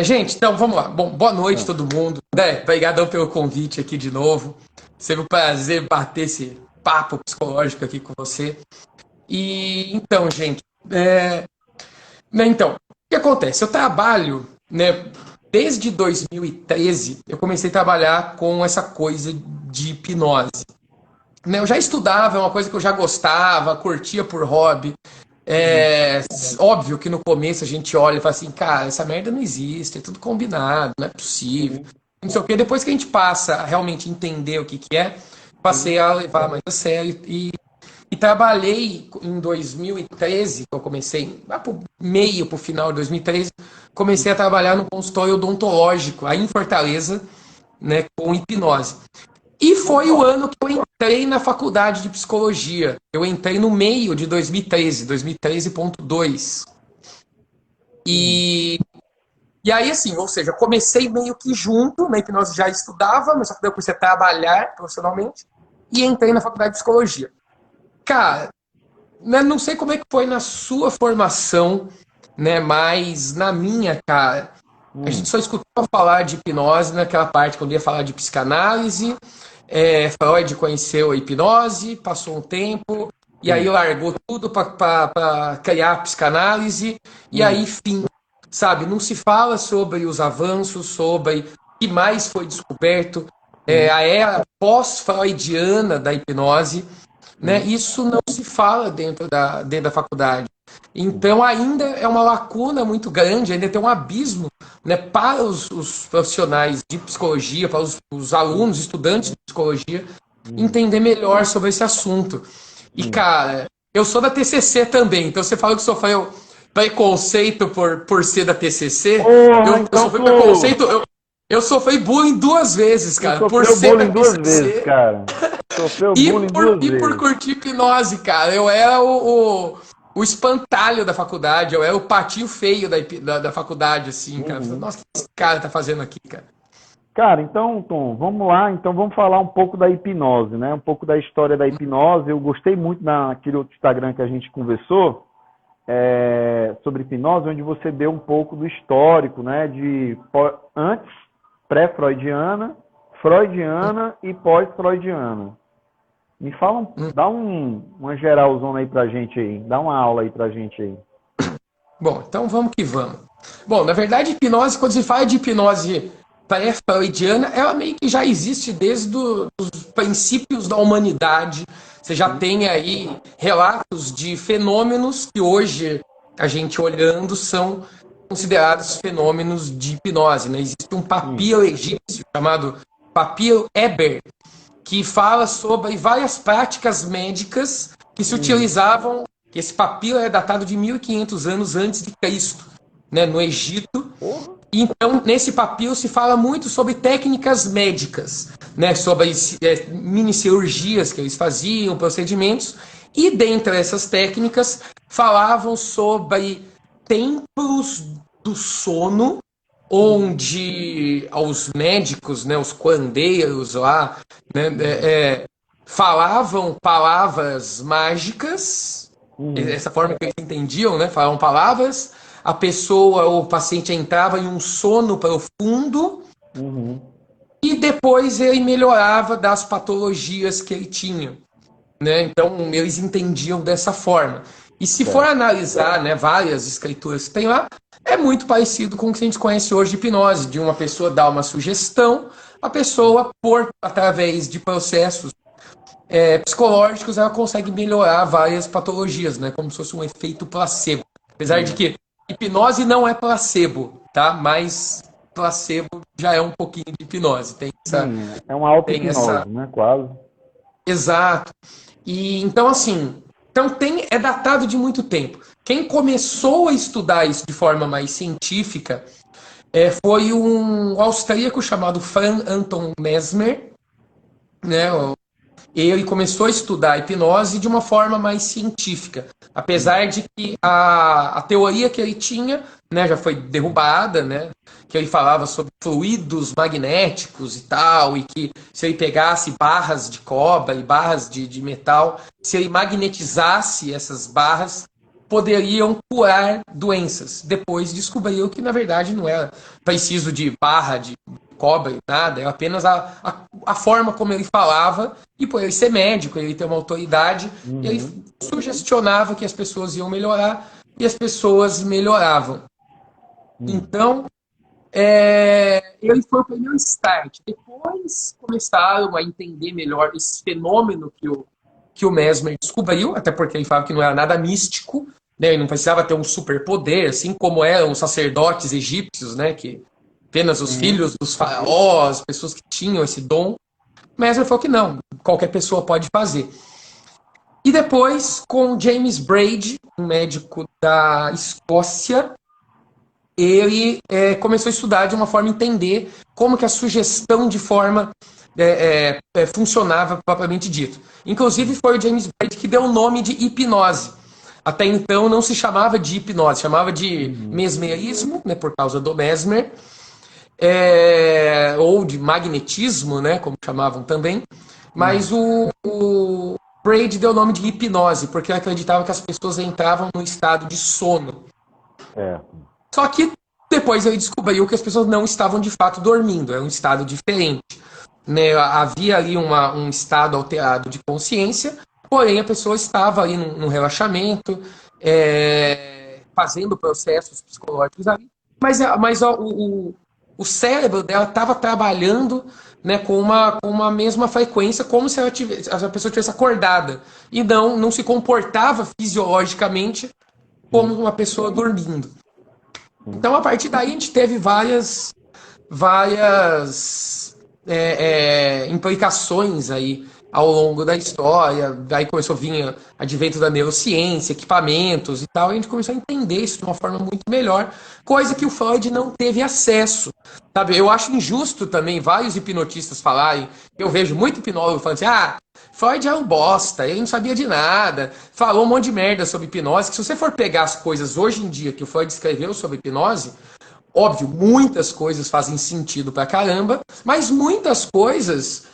Gente, então vamos lá. Bom, boa noite Ah, todo mundo. Obrigadão pelo convite aqui de novo. Sempre um prazer bater esse papo psicológico aqui com você. E então, gente, o que acontece? Eu trabalho, né, desde 2013, eu comecei a trabalhar com essa coisa de hipnose. Né, eu já estudava, é uma coisa que eu já gostava, curtia por hobby. uhum, Óbvio que no começo a gente olha e fala assim, cara, essa merda não existe, é tudo combinado, não é possível. sim, Não sei o quê. Depois que a gente passa a realmente entender o que que é, sim, passei a levar mais a sério e trabalhei em 2013, que eu comecei, lá pro meio, pro final de 2013, comecei a trabalhar no consultório odontológico, aí em Fortaleza, né, com hipnose. E foi o ano que eu entrei na faculdade de psicologia. Eu entrei no meio de 2013, 2013.2. uhum, E, e aí, assim, ou seja, comecei meio que junto, na hipnose já estudava, mas só que depois comecei a trabalhar profissionalmente e entrei na faculdade de psicologia. Cara, né, não sei como é que foi na sua formação, né, mas na minha, cara, a gente uhum, só escutava falar de hipnose naquela parte quando ia falar de psicanálise. Freud conheceu a hipnose, passou um tempo, e aí sim, largou tudo para criar a psicanálise, e uhum, aí, fim, sabe? Não se fala sobre os avanços, sobre o que mais foi descoberto, sim, a era pós-freudiana da hipnose, né? sim, Isso não se fala dentro da faculdade. sim, Então ainda é uma lacuna muito grande, ainda tem um abismo, né, para os profissionais de psicologia, para os sim, alunos, estudantes de psicologia, uhum, entender melhor sobre esse assunto. E, sim. cara, eu sou da TCC também, então você falou que sofreu preconceito por ser da TCC, Porra, eu então sofri preconceito, tu, eu sofri bullying duas vezes, tu cara, por sofreu ser da bullying duas vezes, TCC cara. Sofreu e bullying duas por vezes. curtir hipnose, cara. Eu era o espantalho da faculdade, eu era o patinho feio da faculdade, assim, cara. Uhum. Nossa, o que esse cara tá fazendo aqui, cara? Cara, então, Tom, vamos lá. Então, vamos falar um pouco da hipnose, né? Um pouco da história da hipnose. Eu gostei muito naquele outro Instagram que a gente conversou, sobre hipnose, onde você deu um pouco do histórico, né, antes, pré-freudiana, freudiana e pós-freudiana. Me fala, Hum. dá uma geralzona aí pra gente aí, dá uma aula aí pra gente aí. Bom, então vamos que vamos. Bom, na verdade, hipnose, quando se fala de hipnose pré-freudiana, ela meio que já existe desde os princípios da humanidade. Você já Sim, tem aí relatos de fenômenos que hoje, a gente olhando, são considerados fenômenos de hipnose. Né? Existe um sim, papiro egípcio chamado papiro Eber, que fala sobre várias práticas médicas que se uhum, utilizavam. Esse papiro é datado de 1500 anos antes de Cristo, né, no Egito. porra, Então, nesse papiro se fala muito sobre técnicas médicas, né, sobre mini cirurgias que eles faziam, procedimentos, e dentre essas técnicas falavam sobre templos do sono, uhum, onde os médicos, né, os curandeiros lá, né, uhum, falavam palavras mágicas, uhum, essa forma que eles entendiam, né, falavam palavras, a pessoa, o paciente entrava em um sono profundo uhum, e depois ele melhorava das patologias que ele tinha, né? Então eles entendiam dessa forma. E se for certo, analisar, né, várias escrituras que tem lá, é muito parecido com o que a gente conhece hoje de hipnose, de uma pessoa dar uma sugestão, a pessoa, por através de processos psicológicos, ela consegue melhorar várias patologias, né, como se fosse um efeito placebo. Apesar de sim, que hipnose não é placebo, tá? Mas placebo já é um pouquinho de hipnose. sim, é uma Tem essa auto-hipnose, né, quase. Exato. E então assim, é datado de muito tempo. Quem começou a estudar isso de forma mais científica foi um austríaco chamado Franz Anton Mesmer, né? Ele começou a estudar a hipnose de uma forma mais científica, Sim, apesar de que a teoria que ele tinha, né, já foi derrubada, né, que ele falava sobre fluidos magnéticos e tal, e que se ele pegasse barras de cobre e barras de metal, se ele magnetizasse essas barras, poderiam curar doenças. Depois descobriu que, na verdade, não era preciso de barra, de cobra e nada, era apenas a forma como ele falava, e por ele ser médico, ele ter uma autoridade, ele Uhum. sugestionava que as pessoas iam melhorar, e as pessoas melhoravam. Hum. Então, ele foi o primeiro start. Depois começaram a entender melhor esse fenômeno que o Mesmer descobriu, até porque ele falava que não era nada místico, né? Ele não precisava ter um superpoder, assim como eram os sacerdotes egípcios, né? Que apenas os Sim. filhos dos faraós, pessoas que tinham esse dom. Mesmer falou que não, qualquer pessoa pode fazer. E depois, com James Braid, um médico da Escócia, ele começou a estudar de uma forma a entender como que a sugestão de forma funcionava propriamente dito. Inclusive foi o James Braid que deu o nome de hipnose. Até então não se chamava de hipnose, chamava de Uhum. mesmerismo, né, por causa do Mesmer, ou de magnetismo, né, como chamavam também. Mas Uhum. o Braid deu o nome de hipnose, porque ele acreditava que as pessoas entravam no estado de sono. Certo. Só que depois ele descobriu que as pessoas não estavam de fato dormindo, era um estado diferente. Né? Havia ali um estado alterado de consciência, porém a pessoa estava ali num relaxamento, fazendo processos psicológicos ali, mas o cérebro dela estava trabalhando, né, com uma mesma frequência, como se a pessoa tivesse acordada, e não se comportava fisiologicamente como Sim. uma pessoa dormindo. Sim. Então, a partir daí, a gente teve várias implicações aí ao longo da história. Daí começou a vir advento da neurociência, equipamentos e tal, e a gente começou a entender isso de uma forma muito melhor, coisa que o Freud não teve acesso. Sabe? Eu acho injusto também vários hipnotistas falarem, eu vejo muito hipnólogo falando assim, Freud é um bosta, ele não sabia de nada, falou um monte de merda sobre hipnose, que se você for pegar as coisas hoje em dia que o Freud escreveu sobre hipnose, óbvio, muitas coisas fazem sentido pra caramba, mas muitas coisas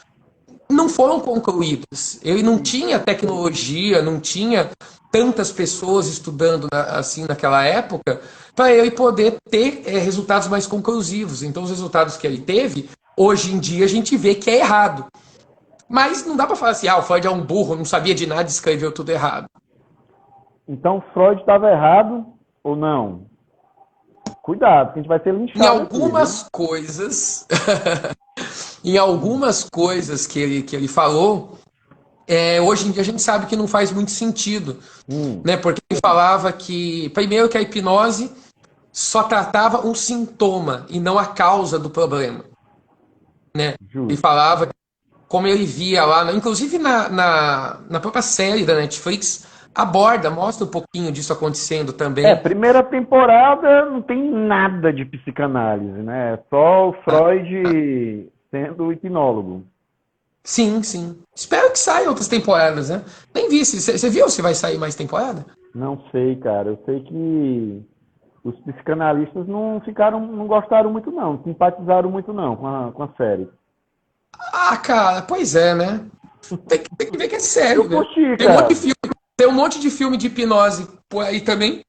não foram concluídas. Ele não tinha tecnologia, não tinha tantas pessoas estudando assim naquela época para ele poder ter resultados mais conclusivos. Então, os resultados que ele teve, hoje em dia a gente vê que é errado. Mas não dá para falar assim, o Freud é um burro, não sabia de nada e escreveu tudo errado. Então, Freud estava errado ou não? Cuidado, que a gente vai ser Em linchado aqui, viu? algumas coisas, em algumas coisas que ele falou, hoje em dia a gente sabe que não faz muito sentido, Hum. né? Porque ele falava que, primeiro, que a hipnose só tratava um sintoma e não a causa do problema, né? Ele Justo. falava como ele via lá, inclusive na própria série da Netflix, aborda, mostra um pouquinho disso acontecendo também. Primeira temporada não tem nada de psicanálise, né? É só o Freud sendo hipnólogo. Sim, sim. Espero que saia outras temporadas, né? Nem vi. Você viu se vai sair mais temporada? Não sei, cara. Eu sei que os psicanalistas não ficaram, não gostaram muito não, simpatizaram muito não com a série. Cara, pois é, né? Tem que ver que é Eu sério, né? curti, Tem um monte de cara. filme, tem um monte de filme de hipnose por aí também.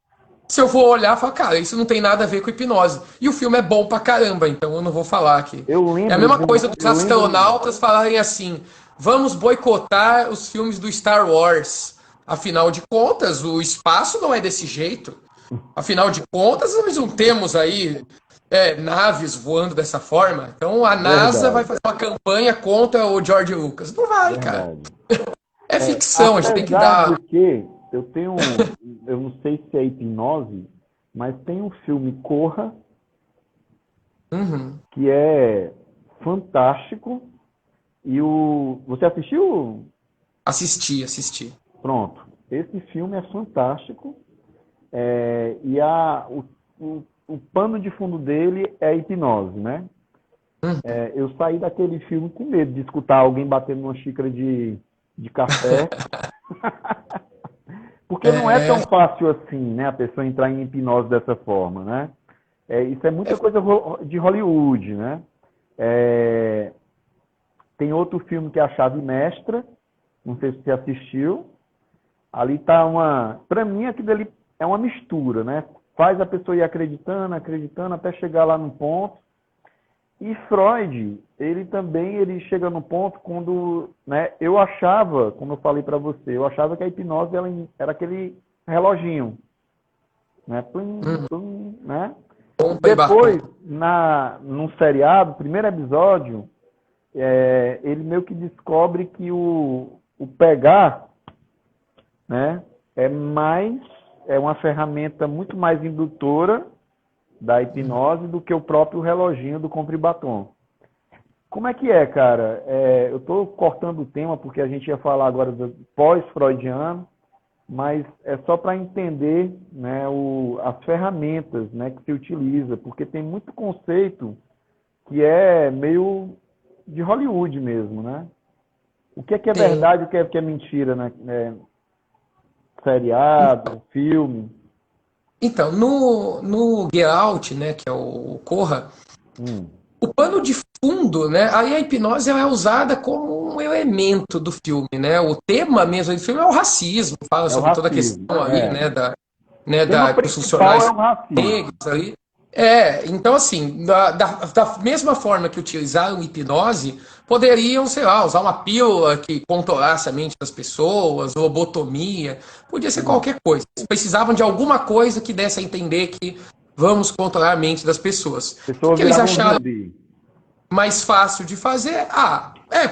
Se eu for olhar, eu falo, cara, isso não tem nada a ver com hipnose. E o filme é bom pra caramba, então eu não vou falar aqui. Eu É a lembro mesma de um, coisa dos eu lembro, astronautas falarem assim: vamos boicotar os filmes do Star Wars. Afinal de contas, o espaço não é desse jeito. Afinal de contas, nós não temos aí naves voando dessa forma. Então a NASA vai verdade, fazer uma campanha contra o George Lucas. Não vai, cara. verdade. É ficção, a gente tem que Apesar dar. de que eu tenho, eu não sei se é hipnose, mas tem um filme Corra Uhum. que é fantástico e você assistiu? Assistir. Pronto. Esse filme é fantástico. O pano de fundo dele é a hipnose, né? Uhum. Eu saí daquele filme com medo de escutar alguém batendo numa xícara de café, porque não é É, tão fácil assim, né? A pessoa entrar em hipnose dessa forma, né? Isso é muita coisa de Hollywood, né? É, tem outro filme que é A Chave Mestra, não sei se você assistiu. Ali tá uma. Pra mim, aquilo ali é uma mistura, né? Faz a pessoa ir acreditando, acreditando, até chegar lá num ponto. E Freud, ele chega no ponto quando, né, eu achava, como eu falei para você, eu achava que a hipnose ela era aquele reloginho, né? Plim, plim, né? Pompa e Depois, batom. num seriado, primeiro episódio, ele meio que descobre que o pegar, né, é uma ferramenta muito mais indutora da hipnose do que o próprio reloginho do compra e batom. Como é que é, cara? Eu estou cortando o tema porque a gente ia falar agora do pós-freudiano, mas é só para entender, né, as ferramentas, né, que se utiliza, porque tem muito conceito que é meio de Hollywood mesmo, né? O que é Tem. verdade, o que é mentira, né? Seriado, filme. Então, no Get Out, né, que é o Corra, Hum. o pano de fundo, né, aí a hipnose ela é usada como um elemento do filme, né? O tema mesmo do filme é o racismo, fala É o sobre toda a racismo. questão ali, É. né, O tema dos principal é funcionários o racismo. negros ali. Então assim, da mesma forma que utilizaram hipnose, poderiam, sei lá, usar uma pílula que controlasse a mente das pessoas, lobotomia, podia ser qualquer coisa. Eles precisavam de alguma coisa que desse a entender que vamos controlar a mente das pessoas. A O que pessoa que eles virava um acharam zumbi. mais fácil de fazer?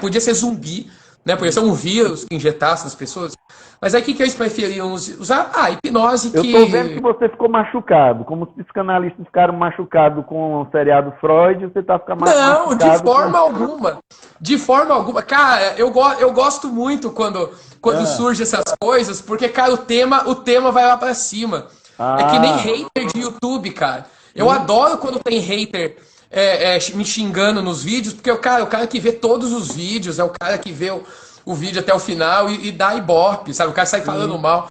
Podia ser zumbi, né? Podia ser um vírus que injetasse nas pessoas. Mas aí o que eles preferiam usar? Hipnose Eu tô vendo que que. você ficou machucado. Como os psicanalistas ficaram machucados com o seriado Freud, você tá ficando Não, de machucado com. forma alguma. De forma alguma. Cara, eu gosto muito quando Ah, surge essas coisas, porque, cara, o tema vai lá pra cima. É que nem ah, hater de YouTube, cara. Eu sim, adoro quando tem hater me xingando nos vídeos, porque o cara que vê todos os vídeos, é o cara que vê o vídeo até o final e dá ibope, sabe? O cara sai falando sim, mal.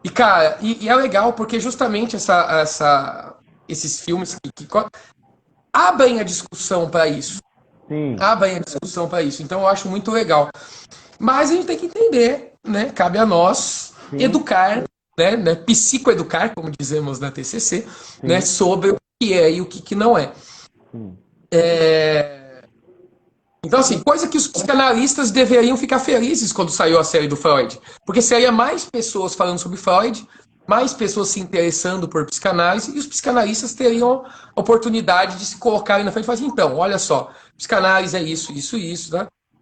E, cara, e é legal porque justamente esses filmes que abrem a discussão para isso. sim, Abrem a discussão para isso. Então eu acho muito legal. Mas a gente tem que entender, né? Cabe a nós sim, educar, né, psicoeducar, como dizemos na TCC, né, sim, sobre o que é e o que não é. sim. Então, assim, coisa que os psicanalistas deveriam ficar felizes quando saiu a série do Freud. Porque seria mais pessoas falando sobre Freud, mais pessoas se interessando por psicanálise, e os psicanalistas teriam a oportunidade de se colocarem na frente e falar assim, então, olha só, psicanálise é isso, isso, isso,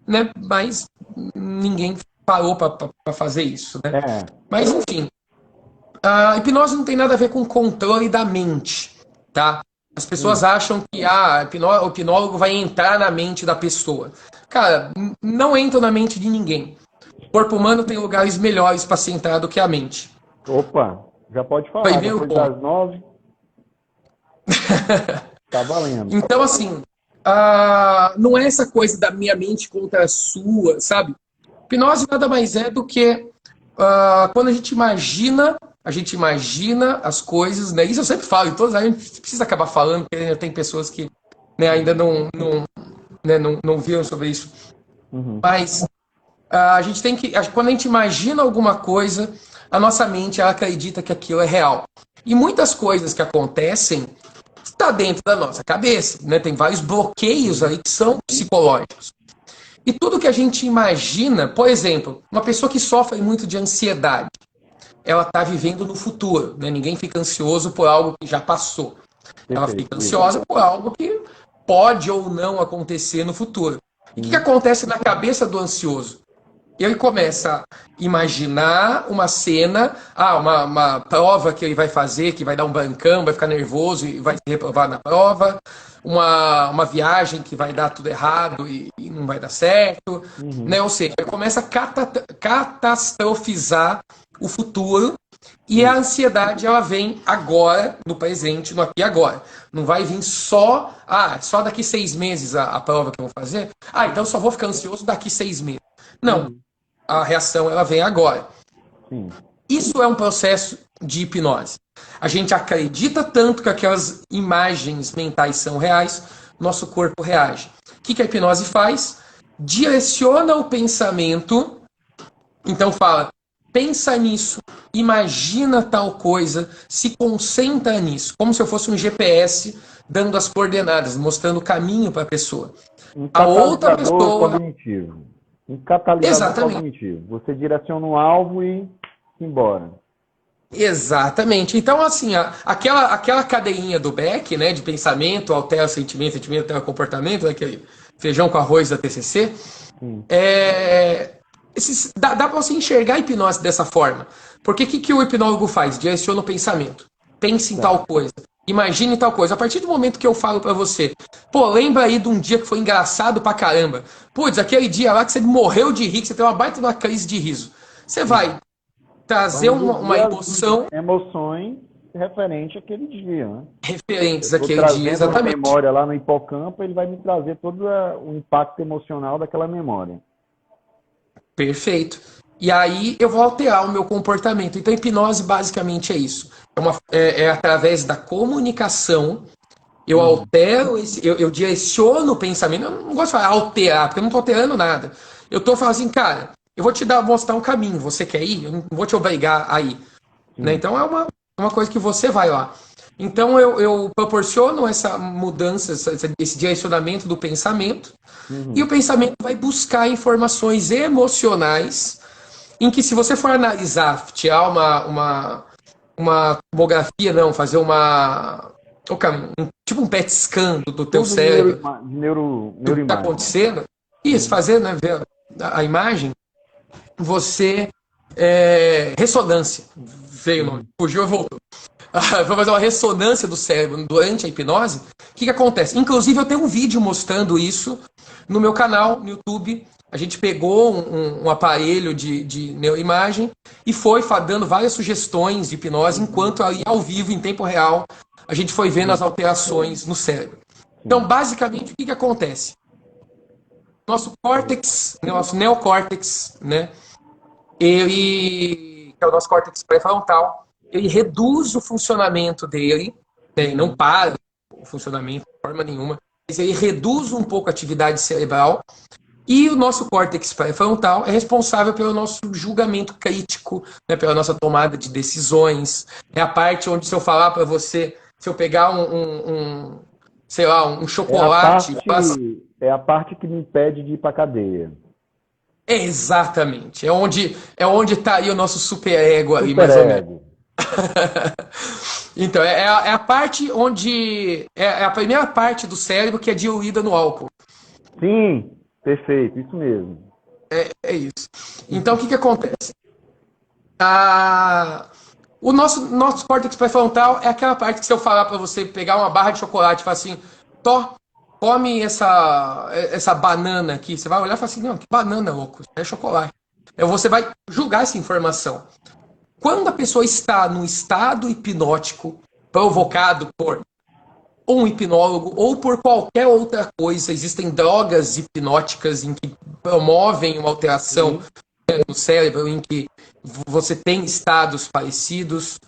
né? Mas ninguém parou para fazer isso, né? É, Mas, enfim, a hipnose não tem nada a ver com controle da mente, tá? As pessoas sim. acham que o hipnólogo vai entrar na mente da pessoa. Cara, não entra na mente de ninguém. O corpo humano tem lugares melhores para se entrar do que a mente. Opa, já pode falar. Primeiro Depois ponto. das 9, tá valendo. Então, assim, não é essa coisa da minha mente contra a sua, sabe? Hipnose nada mais é do que quando a gente imagina as coisas, né? Isso eu sempre falo, e todos a gente precisa acabar falando, porque ainda tem pessoas que, né, ainda não viram sobre isso. Uhum. Mas a gente tem que, quando a gente imagina alguma coisa, a nossa mente ela acredita que aquilo é real. E muitas coisas que acontecem está dentro da nossa cabeça, né? Tem vários bloqueios Sim, aí que são psicológicos. E tudo que a gente imagina, por exemplo, uma pessoa que sofre muito de ansiedade, ela está vivendo no futuro, né? Ninguém fica ansioso por algo que já passou. Ela perfeito. fica Isso. ansiosa por algo que pode ou não acontecer no futuro. E o que Sim. acontece na cabeça do ansioso? Ele começa a imaginar uma cena, uma prova que ele vai fazer, que vai dar um brancão, vai ficar nervoso e vai se reprovar na prova, uma viagem que vai dar tudo errado e não vai dar certo, Uhum. né? Ou seja, ele começa a catastrofizar o futuro e a Isso. ansiedade ela vem agora, no presente, no aqui e agora. Não vai vir só daqui 6 meses a prova que eu vou fazer. Então só vou ficar ansioso daqui 6 meses. Não, Uhum. a reação ela vem agora. Sim. Isso é um processo de hipnose. A gente acredita tanto que aquelas imagens mentais são reais, nosso corpo reage. O que a hipnose faz? Direciona o pensamento. Então fala, pensa nisso, imagina tal coisa, se concentra nisso, como se eu fosse um GPS dando as coordenadas, mostrando o caminho para a pessoa. Um A outra catalisador pessoa, cognitivo. Um catalisador exatamente. cognitivo. Você direciona um alvo e embora. Exatamente. Então, assim, aquela cadeinha do Beck, né, de pensamento, altera sentimento, sentimento altera comportamento, né, aquele feijão com arroz da TCC, Sim. dá para você enxergar a hipnose dessa forma. Porque o que o hipnólogo faz? Direciona o pensamento. Pense em Certo. tal coisa. Imagine tal coisa. A partir do momento que eu falo para você, pô, lembra aí de um dia que foi engraçado pra caramba. Putz, aquele dia lá que você morreu de rir, que você teve uma baita de uma crise de riso. Você vai Vai trazer uma induzir as emoção emoções referente àquele dia, né? Eu referentes estou àquele dia, trazendo uma exatamente. memória lá no hipocampo, ele vai me trazer todo o impacto emocional daquela memória. Perfeito. E aí eu vou alterar o meu comportamento. Então, hipnose basicamente é isso. É através da comunicação, eu altero, eu direciono o pensamento. Eu não gosto de falar alterar, porque eu não estou alterando nada. Eu estou falando assim, cara, eu vou te mostrar um caminho. Você quer ir? Eu não vou te obrigar a ir. Né? Sim. Então é uma coisa que você vai lá. Então eu proporciono essa mudança, esse direcionamento do pensamento, e o Uhum. pensamento vai buscar informações emocionais em que, se você for analisar, tirar uma tomografia, não, fazer tipo um PET scan do teu Tudo de cérebro, do que está neuroimagem. acontecendo, isso, Uhum. fazer, né, ver a imagem, você. Ressonância, veio o nome, Uhum. fugiu e voltou. Vou fazer uma ressonância do cérebro durante a hipnose. O que acontece? Inclusive, eu tenho um vídeo mostrando isso no meu canal, no YouTube. A gente pegou um aparelho de neuroimagem e foi dando várias sugestões de hipnose, enquanto ali, ao vivo, em tempo real, a gente foi vendo as Sim. alterações no cérebro. Então, Sim. basicamente, o que acontece? Nosso córtex, nosso neocórtex, né? Ele, que é o nosso córtex pré-frontal, ele reduz o funcionamento dele, né? Ele não Uhum. para o funcionamento de forma nenhuma, mas ele reduz um pouco a atividade cerebral. E o nosso córtex pré-frontal é responsável pelo nosso julgamento crítico, né, pela nossa tomada de decisões. É a parte onde, se eu falar para você, se eu pegar sei lá, um É a chocolate, parte, é a parte que me impede de ir para cadeia. exatamente. É onde está aí o nosso superego ali, mais ou menos. Superego. Então, é a parte onde. É a primeira parte do cérebro que é diluída no álcool. Sim, perfeito, isso mesmo. É isso. Então, o que acontece? A, o nosso córtex pré-frontal é aquela parte que, se eu falar para você pegar uma barra de chocolate e falar assim, Tó, come essa banana aqui, você vai olhar e falar assim, não, que banana, louco, isso é chocolate. Você vai julgar essa informação. Quando a pessoa está no estado hipnótico provocado por um hipnólogo ou por qualquer outra coisa, existem drogas hipnóticas em que promovem uma alteração Sim. no cérebro, em que você tem estados parecidos.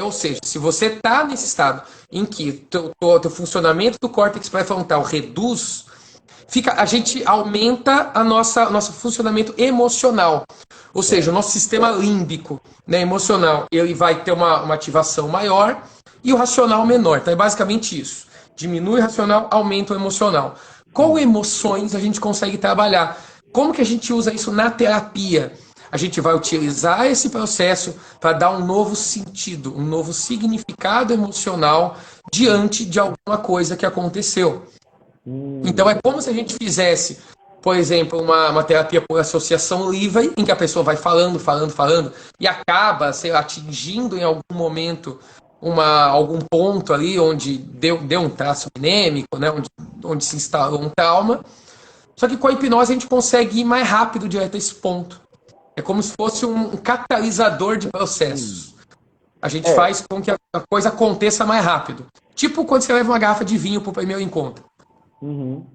Ou seja, se você está nesse estado em que teu funcionamento do córtex pré-frontal reduz, a gente aumenta nosso funcionamento emocional. Ou seja, o Certo. nosso sistema límbico, né, emocional, ele vai ter uma ativação maior e o racional menor. Então é basicamente isso. Diminui o racional, aumenta o emocional. Com Hum. emoções a gente consegue trabalhar. Como que a gente usa isso na terapia? A gente vai utilizar esse processo para dar um novo sentido, um novo significado emocional diante de alguma coisa que aconteceu. Então é como se a gente fizesse, por exemplo, uma terapia por associação livre, em que a pessoa vai falando, falando, falando, e acaba, sei lá, atingindo em algum momento algum ponto ali onde deu um traço minêmico, né, onde se instalou um trauma. Só que com a hipnose a gente consegue ir mais rápido direto a esse ponto. É como se fosse um catalisador de Sim. processos. A gente É. faz com que a coisa aconteça mais rápido. Tipo quando você leva uma garrafa de vinho para o primeiro encontro. Uhum.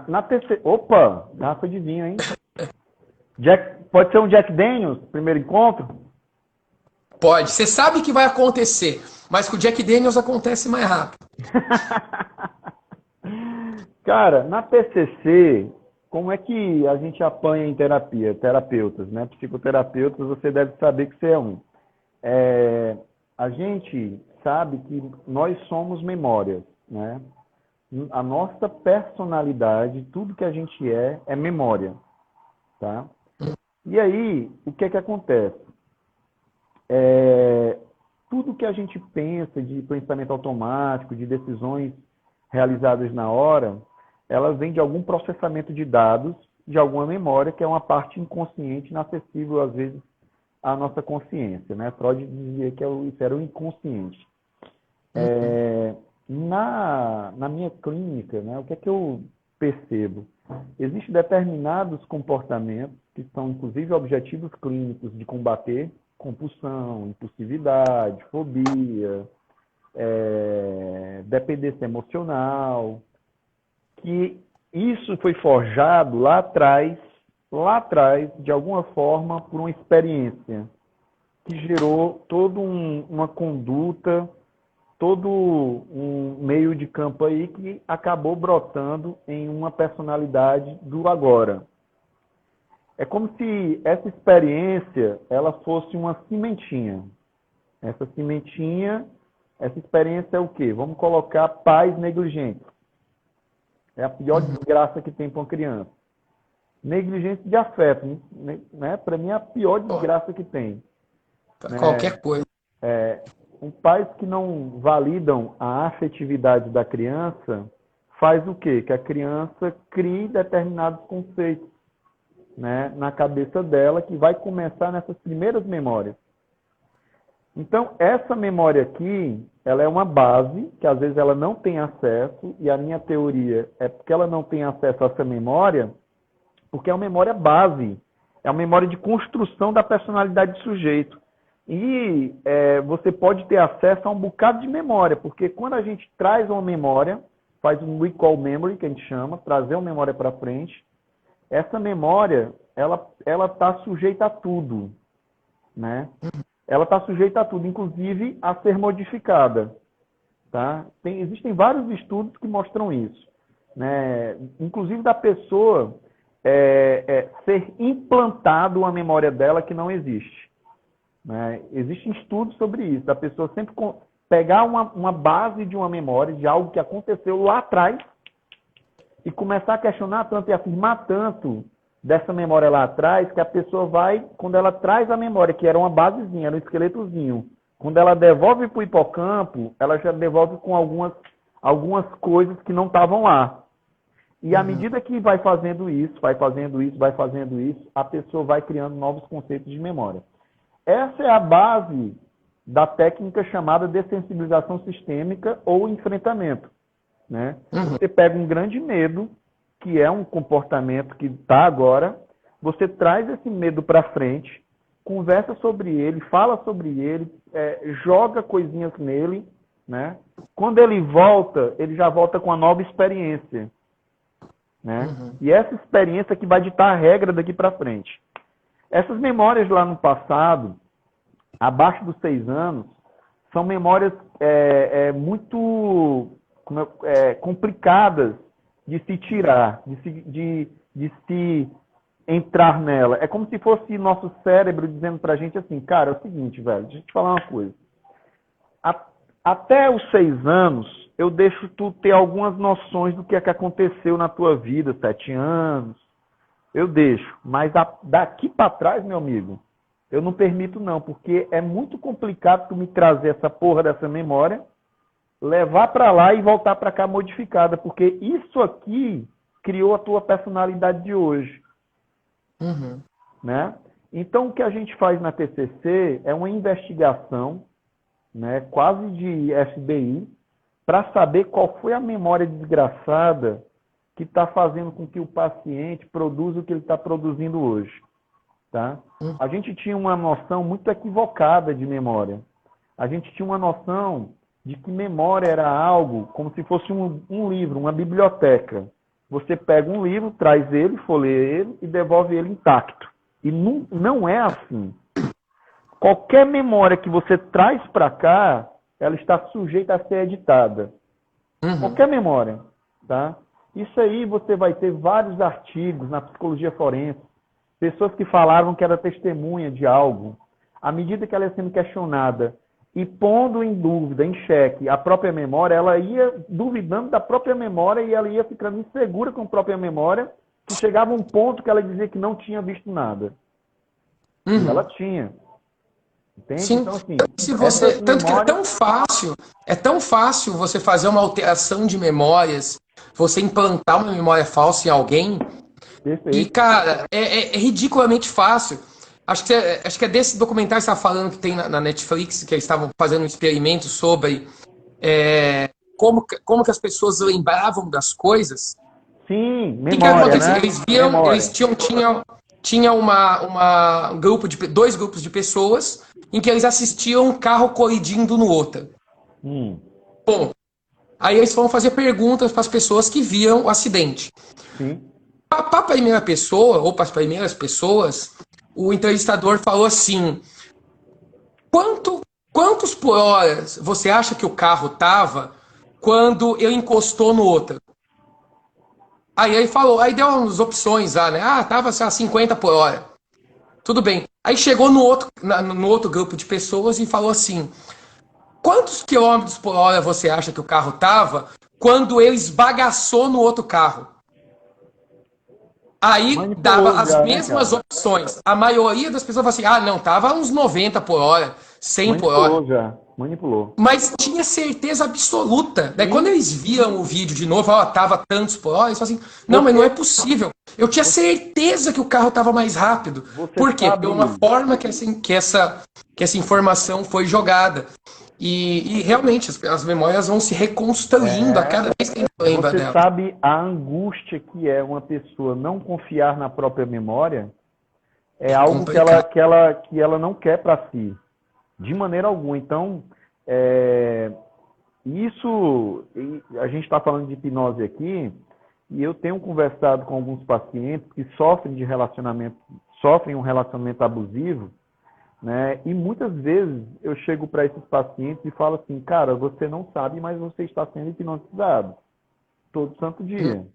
Na terceira. Opa, garrafa de vinho, hein? Pode ser um Jack Daniels, primeiro encontro? Pode. Você sabe que vai acontecer, mas com o Jack Daniels acontece mais rápido. Cara, na TCC, como é que a gente apanha em terapia? Terapeutas, né? Psicoterapeutas, você deve saber que você é um. A gente sabe que nós somos memórias, né? A nossa personalidade, tudo que a gente é memória, tá? E aí, o que é que acontece? Tudo que a gente pensa de pensamento automático, de decisões realizadas na hora, elas vêm de algum processamento de dados, de alguma memória, que é uma parte inconsciente, inacessível, às vezes, à nossa consciência, né? Freud dizia que isso era o inconsciente. Na minha clínica, né, o que é que eu percebo? Existem determinados comportamentos que são, inclusive, objetivos clínicos de combater compulsão, impulsividade, fobia, dependência emocional, que isso foi forjado lá atrás, de alguma forma, por uma experiência que gerou toda uma conduta, todo um meio de campo aí que acabou brotando em uma personalidade do agora. É como se essa experiência ela fosse uma cimentinha. Essa experiência é o quê? Vamos colocar pais negligentes. É a pior desgraça que tem para uma criança. Negligência de afeto, né? Para mim é a pior desgraça que tem. Qualquer coisa. Pais que não validam a afetividade da criança faz o quê? Que a criança crie determinados conceitos, né, na cabeça dela, que vai começar nessas primeiras memórias. Então, essa memória aqui, ela é uma base, que às vezes ela não tem acesso, e a minha teoria é porque ela não tem acesso a essa memória, porque é uma memória base, é uma memória de construção da personalidade do sujeito. E você pode ter acesso a um bocado de memória, porque quando a gente traz uma memória, faz um recall memory, que a gente chama, trazer uma memória para frente, essa memória, ela está sujeita a tudo, né? Ela está sujeita a tudo, inclusive a ser modificada, tá? Existem vários estudos que mostram isso, né? Inclusive da pessoa ser implantado uma memória dela que não existe, né? Existem estudos sobre isso, da pessoa sempre pegar uma base de uma memória, de algo que aconteceu lá atrás, e começar a questionar tanto e afirmar tanto dessa memória lá atrás, que a pessoa vai, quando ela traz a memória, que era uma basezinha, era um esqueletozinho, quando ela devolve para o hipocampo, ela já devolve com algumas coisas que não estavam lá. E à medida que vai fazendo isso, a pessoa vai criando novos conceitos de memória. Essa é a base da técnica chamada dessensibilização sistêmica ou enfrentamento, né? Você pega um grande medo, que é um comportamento que está agora, você traz esse medo para frente, conversa sobre ele, fala sobre ele, joga coisinhas nele, né? Quando ele volta, ele já volta com uma nova experiência, né? E essa experiência que vai ditar a regra daqui para frente. Essas memórias lá no passado, abaixo dos 6 anos, são memórias muito complicadas de se tirar, de se entrar nela. É como se fosse nosso cérebro dizendo pra gente assim, cara, é o seguinte, velho, deixa eu te falar uma coisa. Até os 6 anos, eu deixo tu ter algumas noções do que é que aconteceu na tua vida, 7 anos, eu deixo. Mas daqui para trás, meu amigo, eu não permito não, porque é muito complicado tu me trazer essa porra dessa memória, levar para lá e voltar para cá modificada, porque isso aqui criou a tua personalidade de hoje. Né? Então, o que a gente faz na TCC é uma investigação, né, quase de FBI, para saber qual foi a memória desgraçada que está fazendo com que o paciente produza o que ele está produzindo hoje. Tá? A gente tinha uma noção muito equivocada de memória. A gente tinha uma noção de que memória era algo como se fosse um livro, uma biblioteca. Você pega um livro, traz ele, folheia ele e devolve ele intacto. E não é assim. Qualquer memória que você traz para cá, ela está sujeita a ser editada. Qualquer memória. Tá? Isso aí você vai ter vários artigos na psicologia forense, pessoas que falavam que era testemunha de algo. À medida que ela ia sendo questionada e pondo em dúvida, em xeque, a própria memória, ela ia duvidando da própria memória e ela ia ficando insegura com a própria memória, que chegava um ponto que ela dizia que não tinha visto nada. E ela tinha. Entende? Sim. Então, assim, Se essas você, tanto que memórias... é tão fácil você fazer uma alteração de memórias, você implantar uma memória falsa em alguém, e, Perfeito. cara, é ridiculamente fácil. Acho que é desse documentário que você está falando que tem na Netflix, que eles estavam fazendo um experimento sobre como que as pessoas lembravam das coisas. Sim, O que que memória, acontecia? né? Memória. Tinha uma dois grupos de pessoas em que eles assistiam um carro colidindo no outro. Hum, Bom, aí eles foram fazer perguntas para as pessoas que viam o acidente. sim. Para a primeira pessoa, ou para as primeiras pessoas, o entrevistador falou assim: Quanto, quantos por hora você acha que o carro tava quando ele encostou no outro? Aí ele falou, aí deu umas opções lá, né? Ah, tava, sei lá, 50 por hora. Tudo bem. Aí chegou no outro grupo de pessoas e falou assim: quantos quilômetros por hora você acha que o carro tava quando ele esbagaçou no outro carro? Aí dava Manipulou as já, né, mesmas cara? opções. A maioria das pessoas falava assim: ah, não, tava uns 90 por hora, 100 por hora. Manipulou já. Manipulou. Mas tinha certeza absoluta. Daí quando Sim, eles viam o vídeo de novo, ó, tava tantos por hora, eles falaram assim: não, mas não é porque possível. Eu tinha certeza que o carro estava mais rápido. você Por quê? Pela uma sabe, forma que essa informação foi jogada. E realmente as memórias vão se reconstruindo a cada vez que a gente lembra você dela. sabe a angústia que é uma pessoa não confiar na própria memória, é É algo complicado. que ela não quer para si, de maneira alguma. Então, é, isso, a gente está falando de hipnose aqui, e eu tenho conversado com alguns pacientes que sofrem de relacionamento, sofrem um relacionamento abusivo, né? E muitas vezes eu chego para esses pacientes e falo assim, cara, você não sabe, mas você está sendo hipnotizado todo santo dia,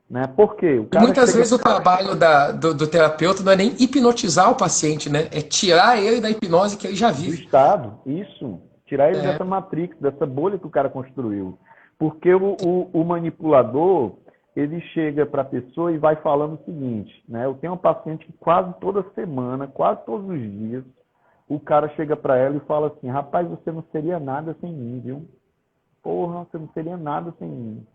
né? Por quê? O E cara muitas chega vezes o trabalho do terapeuta não é nem hipnotizar o paciente, né? É tirar ele da hipnose que ele já do vive. estado, isso, tirar ele É, dessa matrix, dessa bolha que o cara construiu. Porque o manipulador, ele chega para a pessoa e vai falando o seguinte, né? Eu tenho um paciente que quase toda semana, quase todos os dias, o cara chega para ela e fala assim, rapaz, você não seria nada sem mim, viu? Porra, você não seria nada sem mim.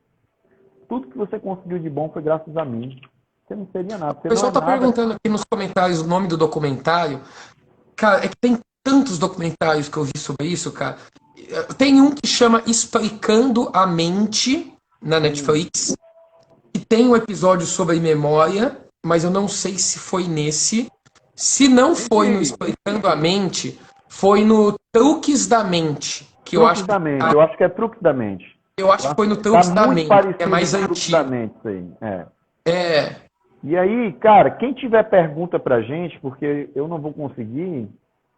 Tudo que você conseguiu de bom foi graças a mim. Você não seria nada, o você não pessoal é está nada. perguntando aqui nos comentários o nome do documentário. Cara, é que tem tantos documentários que eu vi sobre isso, cara. Tem um que chama Explicando a Mente na Netflix, e tem um episódio sobre memória, mas eu não sei se foi nesse. Se não foi no Entre Explicando a Mente, foi no Truques da Mente, que truques da mente, eu acho que é truques da mente. eu acho que foi no Tá Truques da muito Mente, que é parecido mais com truques da antigo. mente isso aí. É. É, E aí, cara, quem tiver pergunta pra gente, porque eu não vou conseguir,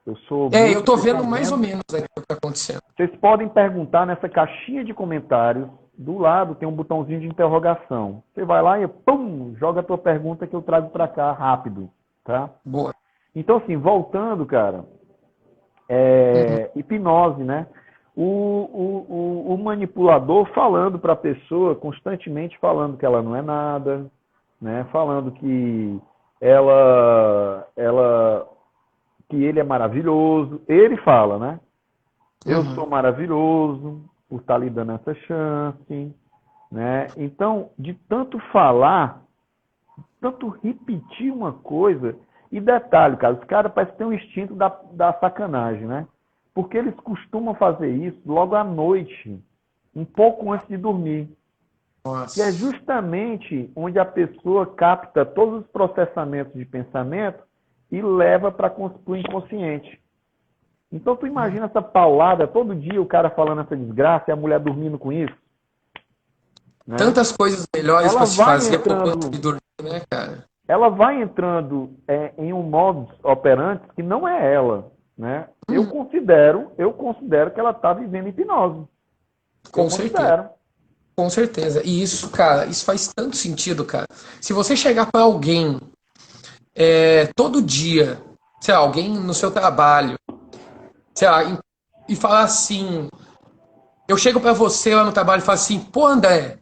eu sou eu muito, tô vocês vendo estão mais ou vendo, menos aí o que tá acontecendo. vocês podem perguntar nessa caixinha de comentários. Do lado tem um botãozinho de interrogação. Você vai lá e pum, joga a tua pergunta que eu trago pra cá rápido, tá? Boa. Então, assim, voltando, cara, Uhum. hipnose, né? O manipulador falando para a pessoa, constantemente falando que ela não é nada, né? Falando que ela, que ele é maravilhoso. Ele fala, né? Eu Uhum. sou maravilhoso por estar lhe dando essa chance, né? Então, de tanto falar, tanto repetir uma coisa. E detalhe, cara, os caras parecem ter um instinto da sacanagem, né? Porque eles costumam fazer isso logo à noite, um pouco antes de dormir. Que é Nossa. justamente onde a pessoa capta todos os processamentos de pensamento e leva para o inconsciente. Então, tu imagina essa paulada, todo dia o cara falando essa desgraça e a mulher dormindo com isso, né? Tantas coisas melhores Ela para se vai fazer pouco antes entrando de dormir, né, cara? ela vai entrando em um modus operandi que não é ela, né? Eu considero que ela está vivendo hipnose. Eu Com certeza. considero. Com certeza. E isso, cara, isso faz tanto sentido, cara. Se você chegar para alguém todo dia, sei lá, alguém no seu trabalho, sei lá, e falar assim, eu chego para você lá no trabalho e falo assim, pô, André,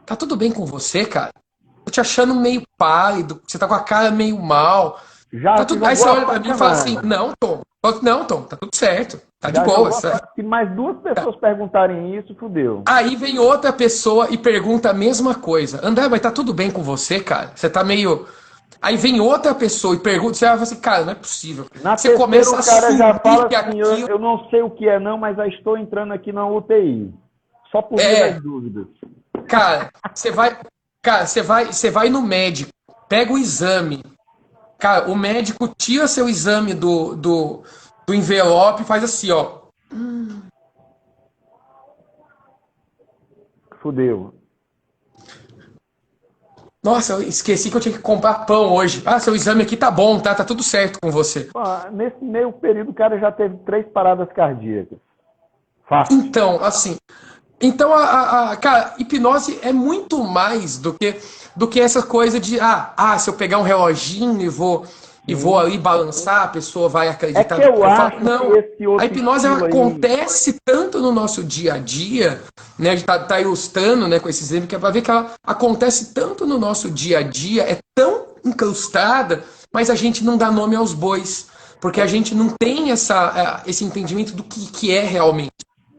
tá tudo bem com você, cara? Tô te achando meio pálido, você tá com a cara meio mal. Já Tá te tudo... Aí jogou você a olha pra mim e fala assim, sacanagem. não, Tom. Eu falo, não, Tom, tá tudo certo. Tá de Já boa. jogou a... Se mais duas pessoas perguntarem isso, fudeu. Aí vem outra pessoa e pergunta a mesma coisa. André, mas tá tudo bem com você, cara? Você tá meio. Aí vem outra pessoa e pergunta, você vai falar assim, cara, não é possível. Na Você terceira, começa a o cara já assumir fala que assim: aquilo eu não sei o que é, não, mas já estou entrando aqui na UTI. Só por via das é, dúvidas. cara, você vai no médico, pega o exame. Cara, o médico tira seu exame do envelope e faz assim, ó. Fudeu. Nossa, eu esqueci que eu tinha que comprar pão hoje. Ah, seu exame aqui tá bom, tá? Tá tudo certo com você. Pô, nesse meio período, o cara já teve 3 paradas cardíacas. Fácil. Então, assim, então cara, hipnose é muito mais do que essa coisa de se eu pegar um reloginho e vou Sim. ali balançar, a pessoa vai É acreditar que no que eu eu falo. acho que Não. esse A outro hipnose ela estilo aí. acontece tanto no nosso dia a dia, né? A gente tá ilustrando, né, com esse exemplo, que é para ver que ela acontece tanto no nosso dia a dia, é tão incrustada, mas a gente não dá nome aos bois, porque a gente não tem esse entendimento do que é realmente.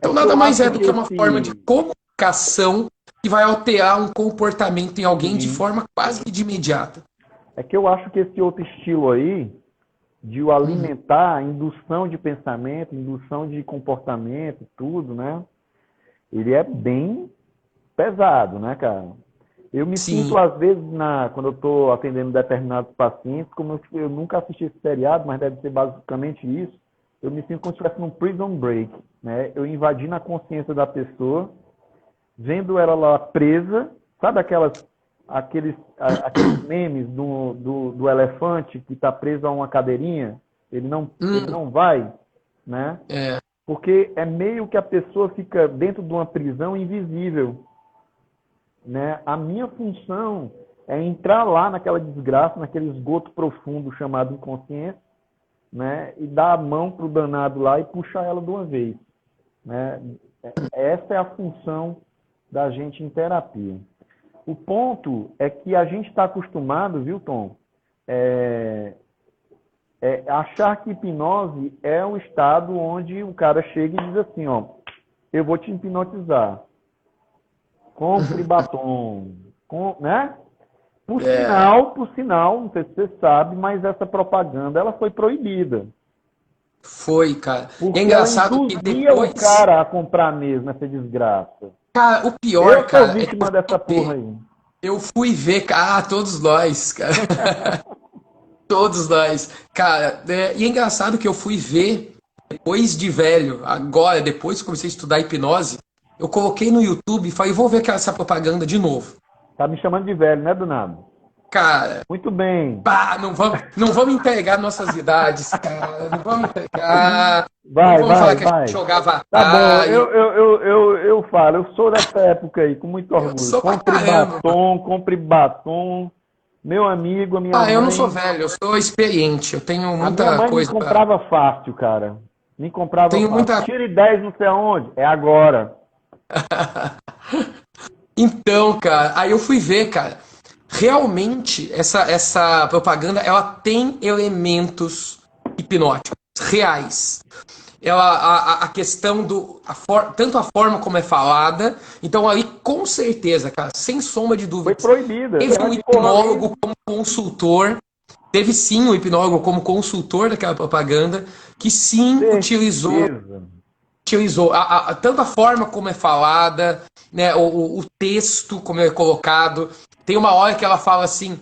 É Então que eu nada mais acho é do que que uma forma de esse. comunicação que vai alterar um comportamento em alguém de Sim. forma quase que de imediata. É que eu acho que esse outro estilo aí, de o Uhum. alimentar, indução de pensamento, indução de comportamento, tudo, né? Ele é bem pesado, né, cara? Eu me Sim. sinto, às vezes, quando eu estou atendendo determinados pacientes, como eu nunca assisti esse seriado, mas deve ser basicamente isso, eu me sinto como se estivesse num prison break, né? Eu invadi na consciência da pessoa, vendo ela lá presa, sabe aqueles memes do elefante que está preso a uma cadeirinha, ele Hum, não vai, né? é. Porque é meio que a pessoa fica dentro de uma prisão invisível, né? A minha função é entrar lá naquela desgraça, naquele esgoto profundo chamado inconsciência, né? E dar a mão pro danado lá e puxar ela de uma vez, né? Essa é a função da gente em terapia. O ponto é que a gente está acostumado, viu, Tom? É, achar que hipnose é um estado onde o cara chega e diz assim, ó, eu vou te hipnotizar. Compre batom, né? É. Por sinal, não sei se você sabe, mas essa propaganda ela foi proibida, Foi, cara. E é porque ela engraçado que induzia o depois, cara a comprar mesmo essa desgraça. cara, o pior, Eu sou cara, é que vítima dessa porra aí. eu fui ver, cara, todos nós, cara, todos nós, cara, e é engraçado que eu fui ver depois de velho, agora, depois que comecei a estudar hipnose, eu coloquei no YouTube e falei, vou ver essa propaganda de novo. Tá me chamando de velho, né, do nada? Cara, Muito bem. pá, não vamos entregar nossas idades, cara, não vamos entregar, não Vai, vamos falar vai, que a gente vai. jogava Tá bom, Atari, eu falo, eu sou dessa época aí, com muito eu orgulho. sou pra caramba. Compre batom. Meu amigo, a minha Ah, eu não sou mãe. velho, eu sou experiente, eu tenho A minha muita mãe me coisa pra. comprava fácil, cara. Me Eu comprava tenho fácil. muita. Tire 10 não sei aonde. É agora. Então, cara, aí eu fui ver, cara. Realmente, essa propaganda, ela tem elementos hipnóticos reais. A questão tanto a forma como é falada, então ali com certeza, cara, sem sombra de Foi dúvidas, proibida. teve Tá um de porra ali. hipnólogo como consultor, teve sim um hipnólogo como consultor daquela propaganda, que sim Certeza. utilizou tanto a forma como é falada, né, o texto como é colocado. Tem uma hora que ela fala assim,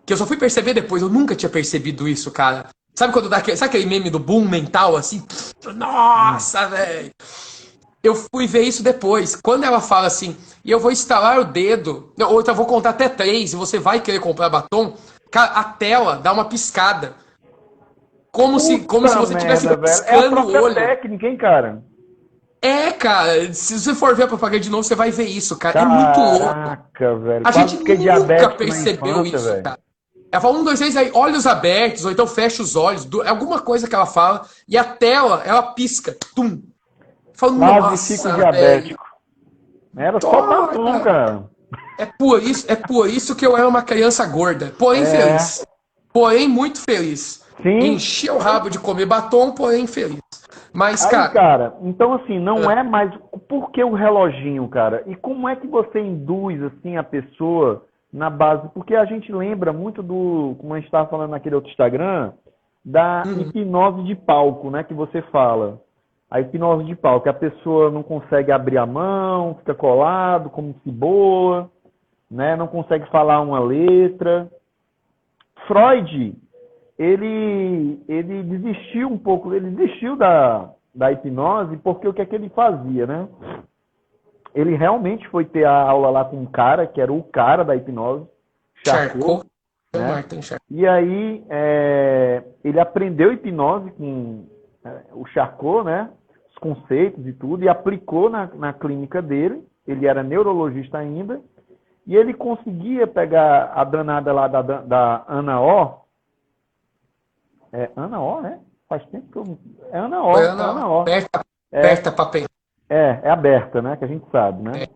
que eu só fui perceber depois, eu nunca tinha percebido isso, cara. Sabe quando sabe aquele meme do boom mental assim? Hum. Nossa, velho. Eu fui ver isso depois. Quando ela fala assim, e eu vou estalar o dedo, ou então eu vou contar até três, e você vai querer comprar batom, cara, a tela dá uma piscada. Como se Puta você estivesse merda, velho. É a piscando o própria olho. técnica, hein, cara? Cara, se você for ver a propaganda de novo, você vai ver isso, cara. É muito louco. Caraca, velho. A Quase gente fiquei nunca diabético na percebeu infância, isso, velho. cara. Ela fala 1, 2, 3, aí, olhos abertos, ou então fecha os olhos, alguma coisa que ela fala, e a tela, ela pisca. Tum. Fala, Quase fico nossa, velho. diabético. Era só batom, cara. É por isso que eu era uma criança gorda, porém É, feliz. Porém muito feliz. sim. Enchia o rabo de comer batom, porém feliz. Mas, Aí, cara, cara, então assim, não é mais. Por que o reloginho, cara? E como é que você induz, assim, a pessoa na base? Porque a gente lembra muito do, como a gente estava falando naquele outro Instagram, da uhum, hipnose de palco, né? Que você fala. A hipnose de palco, a pessoa não consegue abrir a mão, fica colado, como cebola, né? Não consegue falar uma letra. Freud, ele desistiu um pouco, ele desistiu da hipnose, porque o que é que ele fazia, né? Ele realmente foi ter a aula lá com um cara, que era o cara da hipnose, Charcot, Charcot, né? Martin Charcot. E aí ele aprendeu hipnose com o Charcot, né? Os conceitos e tudo, e aplicou na clínica dele. Ele era neurologista ainda, e ele conseguia pegar a danada lá da Ana O. É Ana O, né? Faz tempo que eu. É Ana O, Foi é Ana, Ana O. aperta, É, aperta papel. é aberta, né? Que a gente sabe, né?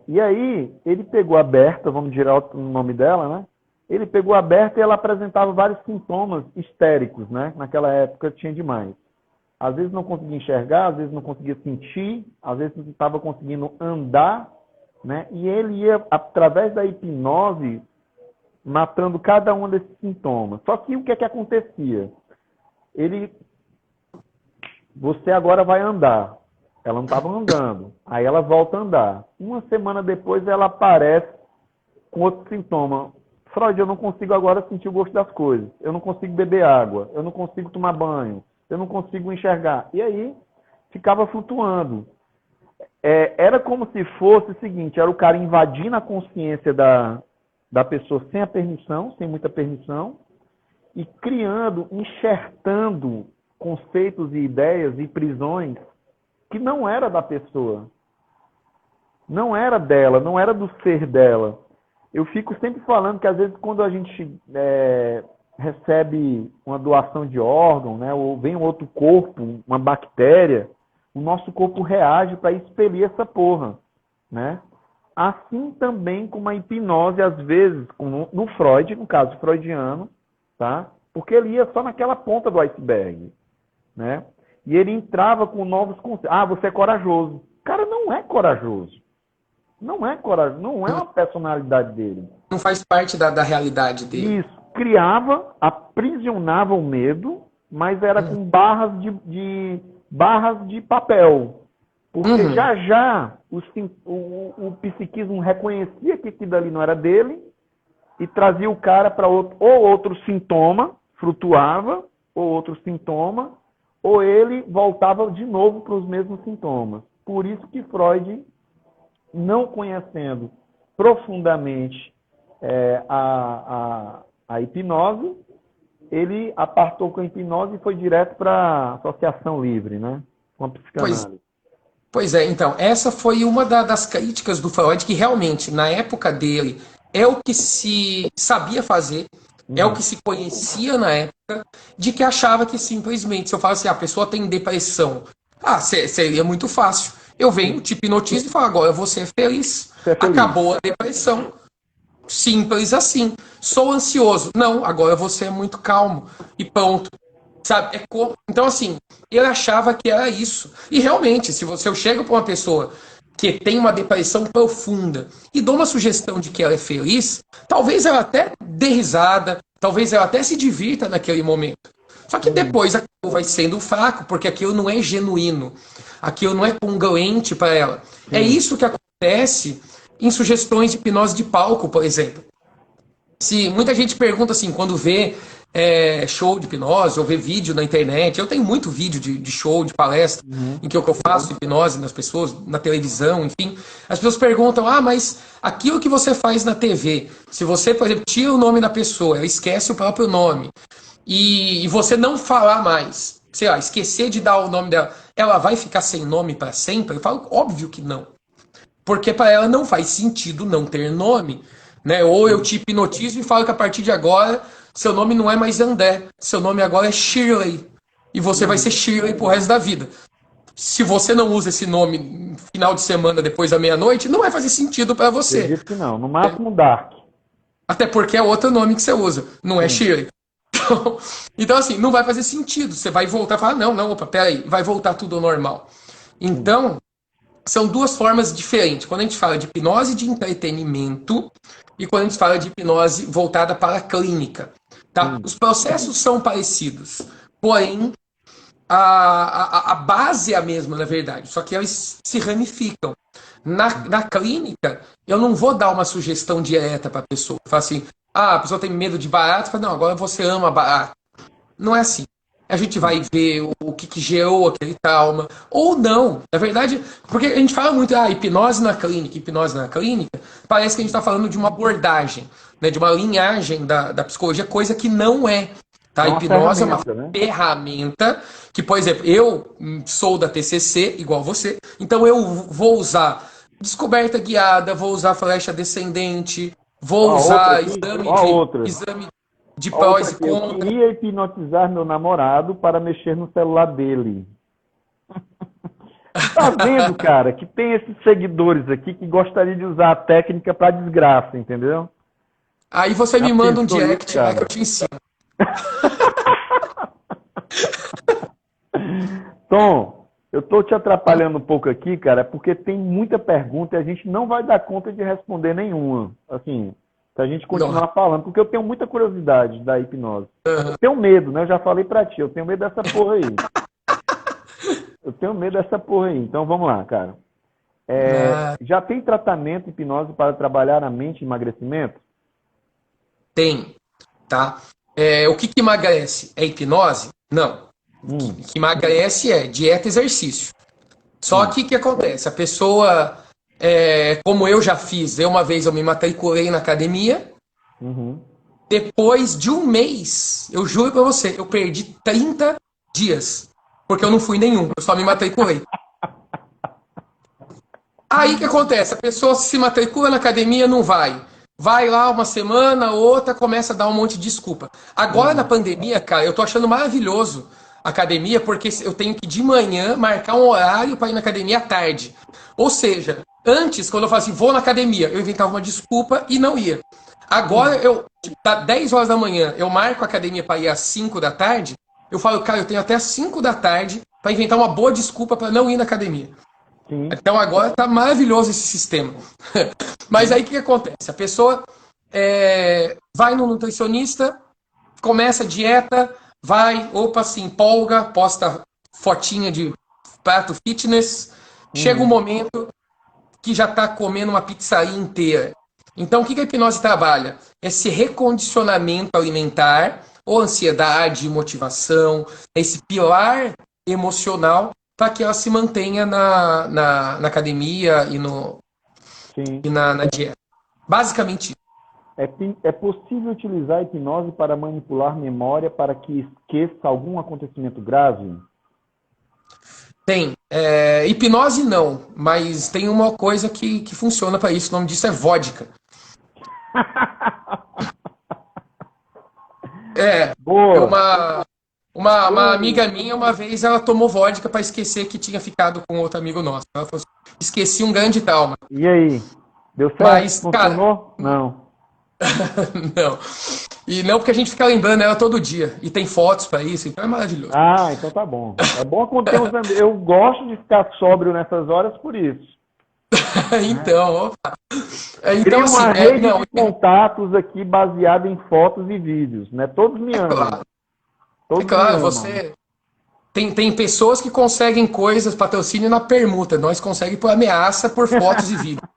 E aí, ele pegou a Berta, vamos tirar o nome dela, né? Ele pegou a Berta e ela apresentava vários sintomas histéricos, né? Naquela época tinha demais. Às vezes não conseguia enxergar, às vezes não conseguia sentir, às vezes não estava conseguindo andar, né? E ele ia, através da hipnose, matando cada um desses sintomas. Só que o que é que acontecia? Você agora vai andar. Ela não estava andando. Aí ela volta a andar. Uma semana depois ela aparece com outro sintoma. Freud, eu não consigo agora sentir o gosto das coisas. Eu não consigo beber água. Eu não consigo tomar banho. Eu não consigo enxergar. E aí ficava flutuando. Era como se fosse o seguinte, era o cara invadindo a consciência da pessoa sem a permissão, sem muita permissão, e criando, enxertando conceitos e ideias e prisões que não era da pessoa, não era dela, não era do ser dela. Eu fico sempre falando que às vezes quando a gente recebe uma doação de órgão, né, ou vem um outro corpo, uma bactéria, o nosso corpo reage para expelir essa porra, né? Assim também com uma hipnose, às vezes, no Freud, no caso freudiano, tá? Porque ele ia só naquela ponta do iceberg, né? E ele entrava com novos conceitos. Ah, você é corajoso. O cara não é corajoso. Não é corajoso, não é uma personalidade dele. Não faz parte da realidade dele. Isso. Criava, aprisionava o medo, mas era com barras de papel. Porque já o psiquismo reconhecia que aquilo ali não era dele e trazia o cara para outro sintoma, flutuava, ou outro sintoma, ou ele voltava de novo para os mesmos sintomas. Por isso que Freud, não conhecendo profundamente a hipnose, ele apartou com a hipnose e foi direto para a associação livre, né? Com a psicanálise. Pois é, então, essa foi uma das críticas do Freud, que realmente, na época dele, é o que se sabia fazer, é o que se conhecia na época, de que achava que simplesmente, se eu falo assim, a pessoa tem depressão, seria muito fácil. Eu venho, te hipnotizo e falo, agora você é feliz, Você é feliz. acabou a depressão. Simples assim. Sou ansioso. Não, agora você é muito calmo. E pronto. Sabe? Então, assim, ele achava que era isso. E realmente, se eu chego para uma pessoa que tem uma depressão profunda e dou uma sugestão de que ela é feliz, talvez ela até dê risada, talvez ela até se divirta naquele momento. Só que depois aquilo vai sendo fraco, porque aquilo não é genuíno. Aquilo não é congruente para ela. É isso que acontece em sugestões de hipnose de palco, por exemplo. Se muita gente pergunta assim, quando vê show de hipnose ou vê vídeo na internet, eu tenho muito vídeo de show, de palestra, em que eu faço hipnose nas pessoas, na televisão, enfim. As pessoas perguntam, mas aquilo que você faz na TV, se você, por exemplo, tira o nome da pessoa, ela esquece o próprio nome, e você não falar mais, sei lá, esquecer de dar o nome dela, ela vai ficar sem nome para sempre? Eu falo, óbvio que não. Porque para ela não faz sentido não ter nome, né? Ou eu te hipnotizo e falo que a partir de agora seu nome não é mais André, seu nome agora é Shirley. E você vai ser Shirley pro resto da vida. Se você não usa esse nome no final de semana depois da meia-noite, não vai fazer sentido para você. Acredito que não. No máximo Dark. Até porque é outro nome que você usa, não é Sim. Shirley. Então, assim, não vai fazer sentido. Você vai voltar e falar, não, não, opa, peraí, vai voltar tudo ao normal. Então, são duas formas diferentes. Quando a gente fala de hipnose de entretenimento e quando a gente fala de hipnose voltada para a clínica. Tá? Os processos são parecidos, porém a base é a mesma, na verdade, só que eles se ramificam. Na clínica, eu não vou dar uma sugestão direta para a pessoa. Falar assim, a pessoa tem medo de barato, fala, não, agora você ama barato. Não é assim. A gente vai ver o que gerou aquele trauma. Ou não. Na verdade, porque a gente fala muito, hipnose na clínica, parece que a gente está falando de uma abordagem, né, de uma linhagem da psicologia, coisa que não é. Tá? É A uma hipnose é uma ferramenta, né? ferramenta que, por exemplo, eu sou da TCC, igual você, então eu vou usar descoberta guiada, vou usar flecha descendente, Ó, vou a outra usar aqui. Ó, a outra. exame de Ó, a outra prós e aqui. Eu contras. queria hipnotizar meu namorado para mexer no celular dele. Tá vendo, cara, que tem esses seguidores aqui que gostariam de usar a técnica para desgraça, entendeu? Aí você Já me manda um pensou isso, direct lá que cara? eu te ensino. Tom, eu tô te atrapalhando um pouco aqui, cara, porque tem muita pergunta e a gente não vai dar conta de responder nenhuma. Assim, se a gente Não. continuar falando, porque eu tenho muita curiosidade da hipnose. Eu tenho medo, né? Eu já falei pra ti, eu tenho medo dessa porra aí. Eu tenho medo dessa porra aí. Então vamos lá, cara. Ah, Já tem tratamento hipnose para trabalhar a mente e emagrecimento? tem, tá? O que emagrece? É hipnose? Não. O Hum, que emagrece é dieta e exercício. Só sim. que o que acontece? A pessoa, como eu já fiz, uma vez eu me matriculei na academia, Uhum. depois de um mês, eu juro pra você, eu perdi 30 dias. Porque eu não fui nenhum, eu só me matriculei. Aí o que acontece? A pessoa se matricula na academia, não vai. Vai lá uma semana, outra, começa a dar um monte de desculpa. Agora na pandemia, cara, eu tô achando maravilhoso a academia, porque eu tenho que de manhã marcar um horário para ir na academia à tarde. Ou seja, antes, quando eu falava assim, vou na academia, eu inventava uma desculpa e não ia. Agora, tá 10 horas da manhã, eu marco a academia para ir às 5 da tarde, eu falo, cara, eu tenho até às 5 da tarde para inventar uma boa desculpa para não ir na academia. Sim, Então agora tá maravilhoso esse sistema. Mas sim. aí o que acontece? A pessoa vai no nutricionista, começa a dieta, vai, opa, se empolga, posta fotinha de prato fitness, chega um Uhum. momento que já está comendo uma pizzaria inteira. Então o que a hipnose trabalha? Esse recondicionamento alimentar, ou ansiedade, motivação, esse pilar emocional para que ela se mantenha na academia e, Sim. na dieta. Basicamente isso. É possível utilizar a hipnose para manipular memória para que esqueça algum acontecimento grave? Tem. Hipnose não, mas tem uma coisa que funciona para isso. O nome disso é vodka. É, Boa! uma Eu, amiga minha, uma vez, ela tomou vodka para esquecer que tinha ficado com outro amigo nosso. Ela falou assim, esqueci um grande trauma. e aí? Deu certo? Mas, cara, Funcionou? Não. não. E não porque a gente fica lembrando ela todo dia. E tem fotos para isso, então é maravilhoso. Ah, então tá bom. É bom quando tem uns amigos. Eu gosto de ficar sóbrio nessas horas por isso. Então, opa. Então, Cria assim, uma rede não, de contatos aqui baseada em fotos e vídeos, né? Todos me amam. claro. É Todos me claro, amam. você. Tem pessoas que conseguem coisas, patrocínio na permuta. Nós conseguimos por ameaça, por fotos e vídeos.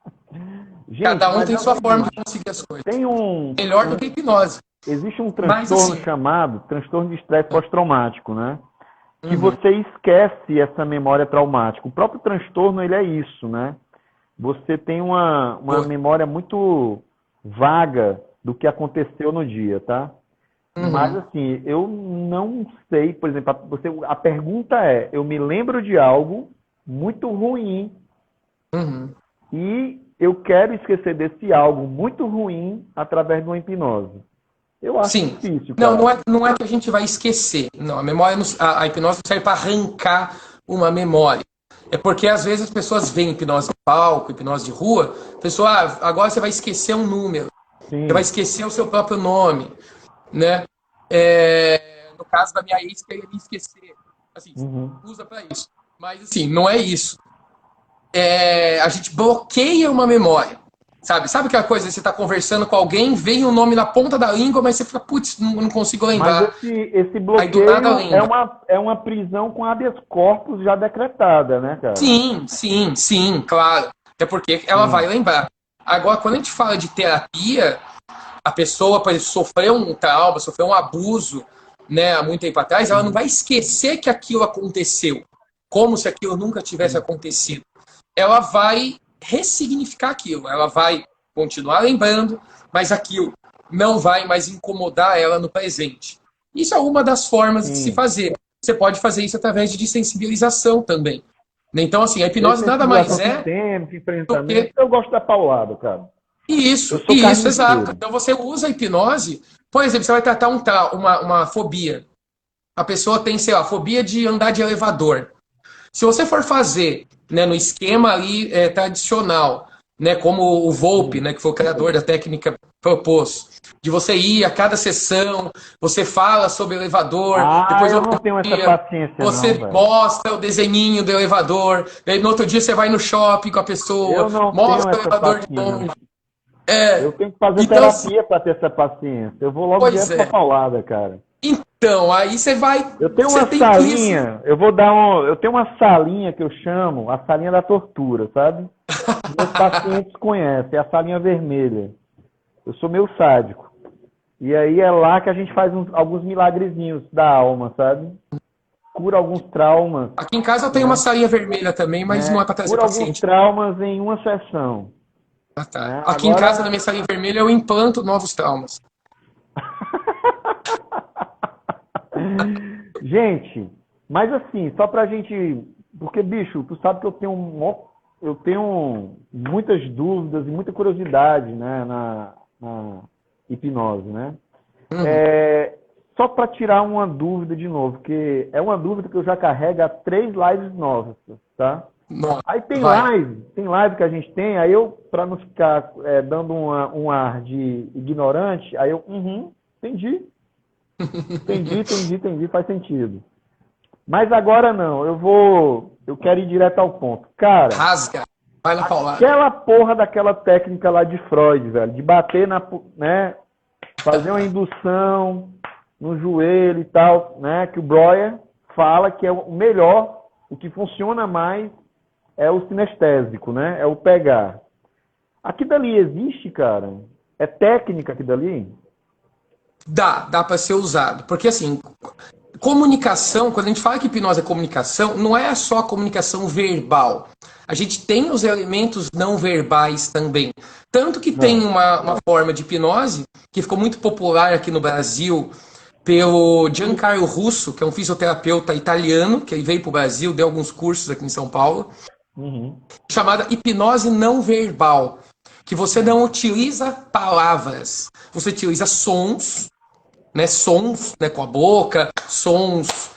Gente, Cada um mas tem é o sua forma de seguinte, conseguir as coisas. tem Melhor do que hipnose. existe um Mas transtorno assim. chamado transtorno de estresse pós-traumático, né? Que Uhum, você esquece essa memória traumática. O próprio transtorno, ele é isso, né? Você tem uma boa. memória muito vaga do que aconteceu no dia, tá? Mas Uhum. assim, eu não sei, por exemplo, a pergunta é, eu me lembro de algo muito ruim Uhum. e eu quero esquecer desse algo muito ruim através de uma hipnose. Eu acho Sim. difícil, Não, cara. não é que a gente vai esquecer. Não, a memória, a hipnose não serve para arrancar uma memória. É porque às vezes as pessoas veem hipnose de palco, hipnose de rua, a pessoa, agora você vai esquecer um número, você vai Sim. esquecer o seu próprio nome, né? No caso da minha ex, queria me esquecer. Assim, Uhum. usa para isso. Mas assim, não é isso. A gente bloqueia uma memória. Sabe aquela coisa, você está conversando com alguém, vem o nome na ponta da língua, mas você fica, putz, não consigo Mas lembrar. esse Aí do nada bloqueio lembra. é uma prisão com habeas corpus já decretada, né, cara? Sim, sim, sim, claro. Até porque ela vai Sim. lembrar. Agora, quando a gente fala de terapia, a pessoa, por exemplo, sofreu um trauma, sofreu um abuso, né, há muito tempo atrás, ela não Uhum. vai esquecer que aquilo aconteceu, como se aquilo nunca tivesse Sim. acontecido. Ela vai ressignificar aquilo, ela vai continuar lembrando, mas aquilo não vai mais incomodar ela no presente. Isso é uma das formas de se Sim. fazer. Você pode fazer isso através de desensibilização também. Então, assim, a hipnose nada mais Sensibilização é sistêmica, do enfrentamento. que Eu gosto da paulada, cara. Eu sou isso, exato. carniceiro. Então, você usa a hipnose, por exemplo, você vai tratar uma fobia. A pessoa tem, sei lá, fobia de andar de elevador. Se você for fazer, né, no esquema ali tradicional, né, como o Volpe, Hum. né, que foi o criador da técnica, propôs, de você ir a cada sessão, você fala sobre o elevador, Ah, depois eu outro não tenho essa dia paciência, não, você velho. mostra o desenhinho do elevador, daí no outro dia você vai no shopping com a pessoa, Eu não tenho mostra o essa elevador de paciência. longe. Eu tenho que fazer Então, assim, terapia para ter essa paciência. Eu vou logo pois direto pra é. paulada, cara. Então, aí Eu tenho você uma tem que salinha, eu tenho uma salinha que eu chamo a salinha da tortura, sabe? Meus pacientes conhecem, é a salinha vermelha. Eu sou meio sádico. E aí é lá que a gente faz alguns milagrezinhos da alma, sabe? Cura alguns traumas, aqui em casa eu tenho uma né? salinha vermelha também, mas não é né? para trazer Cura alguns paciente. traumas em uma sessão, Ah, tá. né? Aqui em casa, na Agora, minha salinha vermelha, eu implanto novos traumas. gente, mas assim, só pra gente, porque bicho, tu sabe que eu tenho muitas dúvidas e muita curiosidade, né, na hipnose, né? Uhum. É, só para tirar uma dúvida de novo, porque é uma dúvida que eu já carrego há 3 lives novas, tá? Nossa, Aí vai. tem live que a gente tem, aí eu, para não ficar dando um ar de ignorante, aí eu, entendi, entendi, faz sentido. Mas agora não, eu quero ir direto ao ponto. Cara, Rasga. Vai na paulada. aquela porra daquela técnica lá de Freud, velho, de bater né, fazer uma indução no joelho e tal, né, que o Breuer fala que é o melhor, o que funciona mais é o sinestésico, né, é o pegar. Aqui dali existe, cara? É técnica aqui dali? Dá para ser usado. Porque, assim, comunicação, quando a gente fala que hipnose é comunicação, não é só a comunicação verbal. A gente tem os elementos não verbais também. Tanto que tem Não. uma forma de hipnose que ficou muito popular aqui no Brasil pelo Giancarlo Russo, que é um fisioterapeuta italiano, que veio para o Brasil, deu alguns cursos aqui em São Paulo, Uhum. chamada hipnose não verbal, que você não utiliza palavras, você utiliza sons, né, com a boca, sons,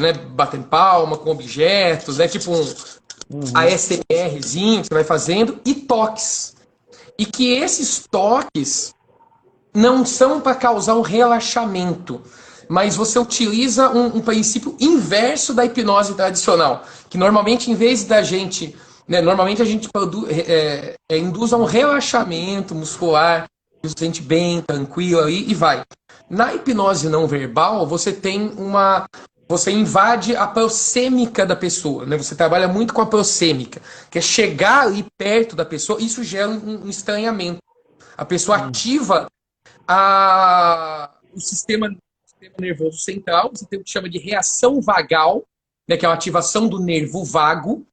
né, batendo palma com objetos, né, tipo um Uhum. ASMRzinho que você vai fazendo, e toques. E que esses toques não são para causar um relaxamento, mas você utiliza um princípio inverso da hipnose tradicional, que normalmente, em vez da gente, né, normalmente a gente induz a um relaxamento muscular, você se sente bem, tranquilo aí e vai. Na hipnose não verbal, você invade a prosêmica da pessoa, né? Você trabalha muito com a prosêmica, que é chegar ali perto da pessoa, isso gera um estranhamento. A pessoa Uhum. ativa o sistema nervoso central, você tem o que chama de reação vagal, né, que é a ativação do nervo vago,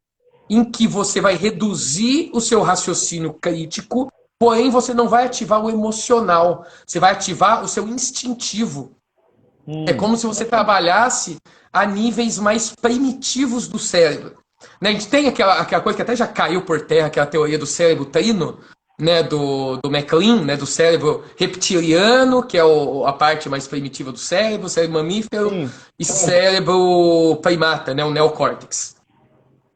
em que você vai reduzir o seu raciocínio crítico Porém, você não vai ativar o emocional, você vai ativar o seu instintivo. É como se você trabalhasse a níveis mais primitivos do cérebro. Né? A gente tem aquela coisa que até já caiu por terra, aquela teoria do cérebro trino, né, do MacLean, né, do cérebro reptiliano, que é a parte mais primitiva do cérebro, cérebro mamífero, Sim. e cérebro primata, né, o neocórtex.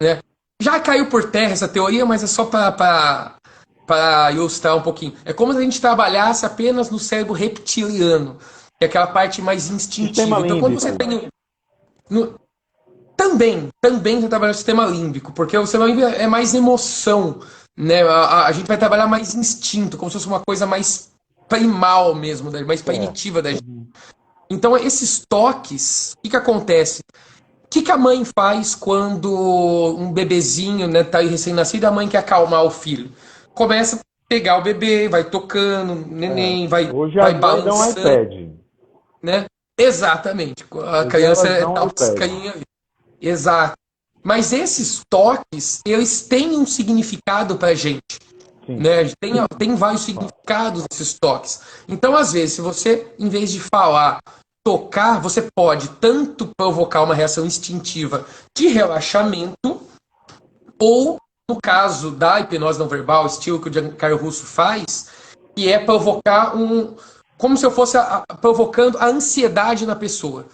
Né? Já caiu por terra essa teoria, mas é só para ilustrar um pouquinho. É como se a gente trabalhasse apenas no cérebro reptiliano, que é aquela parte mais Sistema instintiva. Então, quando você límbico. tem. Também você trabalha o sistema límbico, porque o sistema límbico é mais emoção, né? A gente vai trabalhar mais instinto, como se fosse uma coisa mais primal mesmo, né? Mais Certo. primitiva da gente. Então, esses toques, o que acontece? O que a mãe faz quando um bebezinho, né, tá aí recém-nascido, a mãe quer acalmar o filho? Começa a pegar o bebê, vai tocando, o neném, Hoje vai as mães dão um balançando, iPad. né? Exatamente. A Hoje criança elas dão um tá iPad. piscaninha ali. Exato. Mas esses toques, eles têm um significado pra gente. Sim. Né? Tem vários significados esses toques. Então, às vezes, se você, em vez de falar, tocar, você pode tanto provocar uma reação instintiva de relaxamento, ou, no caso da hipnose não verbal, estilo que o Giancarlo Russo faz, que é provocar como se eu fosse provocando a ansiedade na pessoa.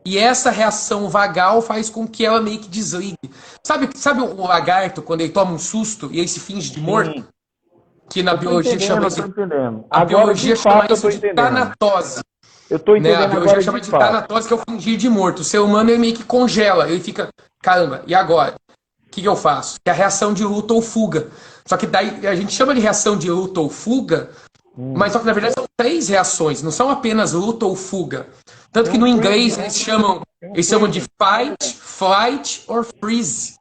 E essa reação vagal faz com que ela meio que desligue. Sabe o lagarto, quando ele toma um susto e ele se finge de morto? Sim. Que na Eu tô biologia entendendo, chama eu tô isso. entendendo. A Agora, de biologia chama fato, eu isso tô de entendendo. tanatose. Eu tô Né? A entendendo biologia agora chama de de fato. tanatose, que é o fingir de morto. O ser humano ele meio que congela, ele fica, caramba, e agora? O que eu faço? Que é a reação de luta ou fuga. Só que daí a gente chama de reação de luta ou fuga, mas só que na verdade são três reações, não são apenas luta ou fuga. Tanto Tem que um no freeze, inglês né? eles chamam de fight, flight or freeze,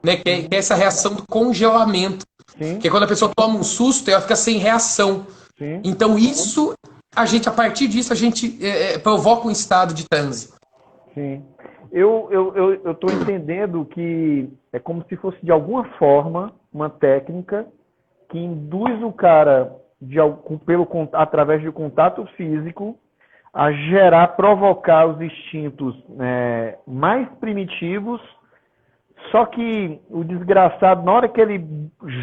né? Que é essa reação do congelamento. Que Sim, é quando a pessoa toma um susto, ela fica sem reação. sim, Então isso, a partir disso, a gente provoca um estado de transe. sim. Eu tô entendendo que é como se fosse de alguma forma uma técnica que induz o cara através de contato físico a provocar os instintos mais primitivos. Só que o desgraçado, na hora que ele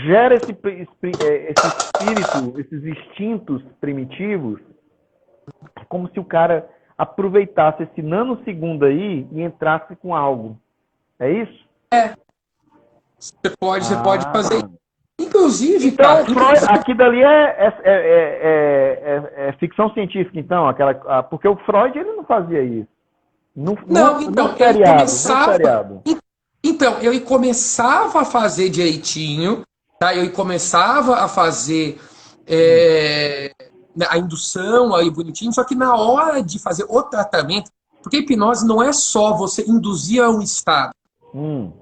gera esse espírito, esses instintos primitivos, é como se o cara aproveitasse esse nanosegundo aí e entrasse com algo. É isso? Você pode fazer Ah. isso. Inclusive, Então, cara, Freud, aqui dali é ficção científica, então, porque o Freud ele não fazia isso. não, então, No seriado, no seriado. ele começava a fazer direitinho, tá? Ele começava a fazer a indução aí bonitinho, só que na hora de fazer o tratamento, porque a hipnose não é só você induzir a um estado. Hum.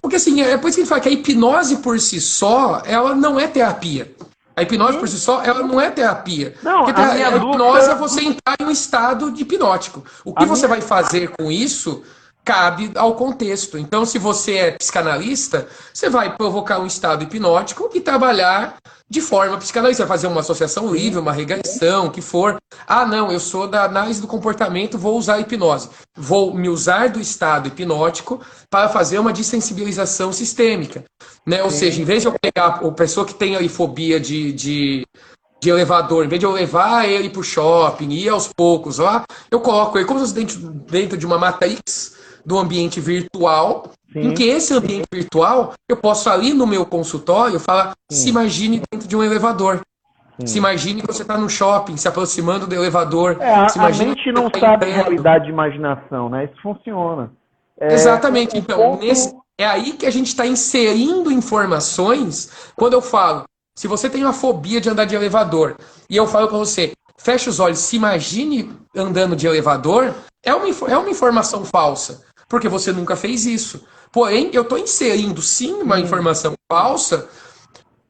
Porque assim, é por isso que ele fala que a hipnose por si só, ela não é terapia. A hipnose por si só, ela não é terapia. Não, Porque a minha a hipnose é dúvida. você entrar em um estado de hipnótico. O que A você minha, vai fazer com isso cabe ao contexto. Então, se você é psicanalista, você vai provocar um estado hipnótico e trabalhar de forma psicanalista. Vai fazer uma associação livre, sim, uma regressão, o que for. Ah, não, eu sou da análise do comportamento, vou usar a hipnose. Vou me usar do estado hipnótico para fazer uma dessensibilização sistêmica. Né? Ou seja, em sim, vez de eu pegar a pessoa que tem aí fobia de elevador, em vez de eu levar ele para o shopping, ir aos poucos lá, eu coloco ele como se fosse dentro de uma matrix do ambiente virtual, em que sim, esse ambiente virtual, eu posso ali no meu consultório falar, se sim, imagine dentro de um elevador. Se sim. imagine que você está no shopping, se aproximando do elevador. Se A imagine mente que você não está sabe entrando. realidade de imaginação, né? Isso funciona. Exatamente. O Então, ponto. é aí que a gente está inserindo informações. Quando eu falo, se você tem uma fobia de andar de elevador, e eu falo para você, feche os olhos, se imagine andando de elevador, é uma informação falsa, porque você nunca fez isso. Porém, eu estou inserindo sim uma Sim, informação falsa,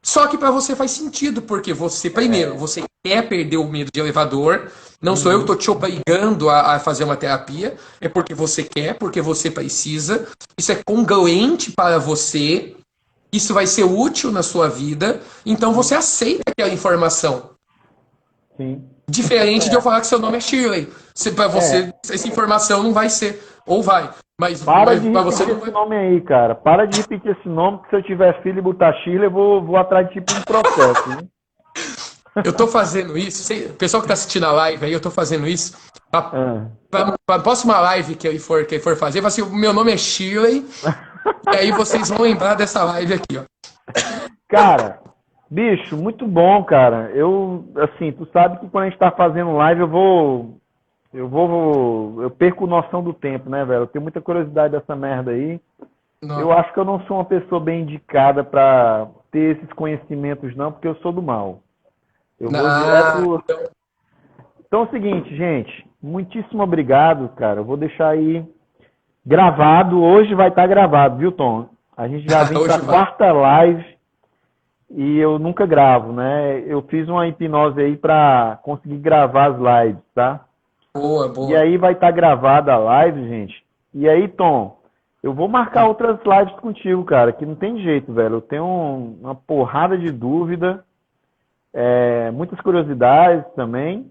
só que para você faz sentido, porque você, primeiro, você quer perder o medo de elevador. Não sou eu que estou te obrigando a fazer uma terapia. É porque você quer, porque você precisa. Isso é congruente para você. isso vai ser útil na sua vida, então você aceita aquela informação. Sim. Diferente de eu falar que seu nome é Shirley. Para É. você, essa informação não vai ser. Ou vai. Mas Para de para você repetir não esse vai. nome aí, cara. Para de repetir esse nome, porque se eu tiver filho e botar Shirley, eu vou atrás de tipo um processo, né? Eu tô fazendo isso. O pessoal que tá assistindo a live aí, eu tô fazendo isso. Ah. Para a próxima live que ele for fazer, vai ser: o meu nome é Shirley. E aí vocês vão lembrar dessa live aqui, ó. Cara, bicho, muito bom, cara. Assim, tu sabe que quando a gente tá fazendo live, eu perco noção do tempo, né, velho? Eu tenho muita curiosidade dessa merda aí. Eu Não. acho que eu não sou uma pessoa bem indicada pra ter esses conhecimentos, não, porque eu sou do mal. Eu vou Ah, direto. Então é o seguinte, gente. Muitíssimo obrigado, cara. Eu vou deixar aí gravado. Hoje vai estar gravado, viu, Tom? A gente já vem pra hoje vai. quarta live e eu nunca gravo, né? Eu fiz uma hipnose aí pra conseguir gravar as lives, tá? Boa, E boa. aí vai estar gravada a live, gente. E aí, Tom, eu vou marcar outras lives contigo, cara, que não tem jeito, velho. Eu tenho uma porrada de dúvida, muitas curiosidades também.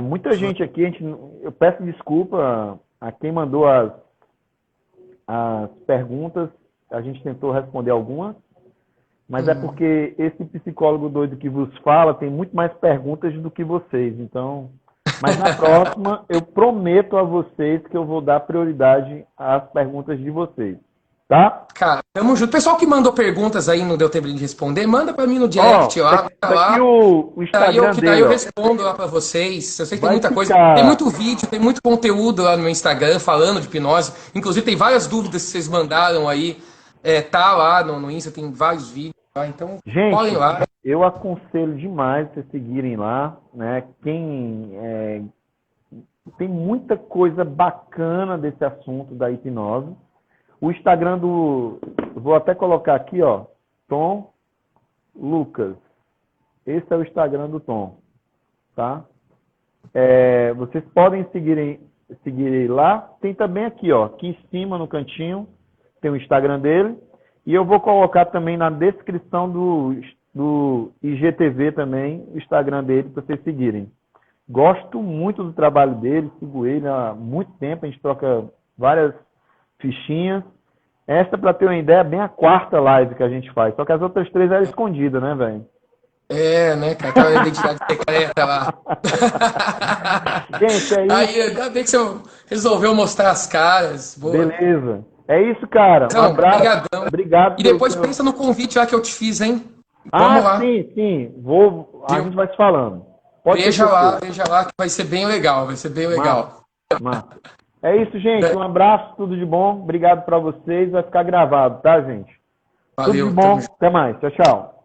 Muita gente aqui, eu peço desculpa a quem mandou as perguntas, a gente tentou responder algumas, mas é porque esse psicólogo doido que vos fala tem muito mais perguntas do que vocês, então... Mas na próxima, eu prometo a vocês que eu vou dar prioridade às perguntas de vocês, tá? Cara, tamo junto. Pessoal que mandou perguntas aí, não deu tempo de responder, manda pra mim no Ó, direct lá, tá tá aqui lá. o Instagram Daí dele, eu ó. respondo lá pra vocês. Eu sei que tem Vai muita coisa. Tem ficar... muito vídeo, tem muito conteúdo lá no meu Instagram falando de hipnose. Inclusive, tem várias dúvidas que vocês mandaram aí. Tá lá no Insta, tem vários vídeos lá. Então, colhem Gente, lá. eu aconselho demais vocês seguirem lá, né? Tem muita coisa bacana desse assunto da hipnose. O Instagram vou até colocar aqui, ó, Tom Lucas. Esse é o Instagram do Tom, tá? Vocês podem seguir ele lá. Tem também aqui, ó, aqui em cima no cantinho, tem o Instagram dele. E eu vou colocar também na descrição do IGTV também o Instagram dele para vocês seguirem. Gosto muito do trabalho dele, sigo ele há muito tempo, a gente troca várias fichinhas. Essa, para ter uma ideia, é bem a quarta live que a gente faz. Só que as outras três eram escondidas, né, velho? Né, cara? Aquela identidade secreta lá. Gente, é isso. Aí, ainda bem que você resolveu mostrar as caras. Boa. Beleza. É isso, cara. Um Então, abraço. obrigadão. Obrigado E pelo depois seu... pensa no convite lá que eu te fiz, hein? Vamos lá. Sim. A Viu? gente vai se falando. Pode ter certeza. Veja lá que vai ser bem legal, vai ser bem legal. Massa. É isso, gente. Um abraço, tudo de bom. Obrigado pra vocês. Vai ficar gravado, tá, gente? Tudo de Valeu, bom. tamo junto. Até mais. Tchau, tchau.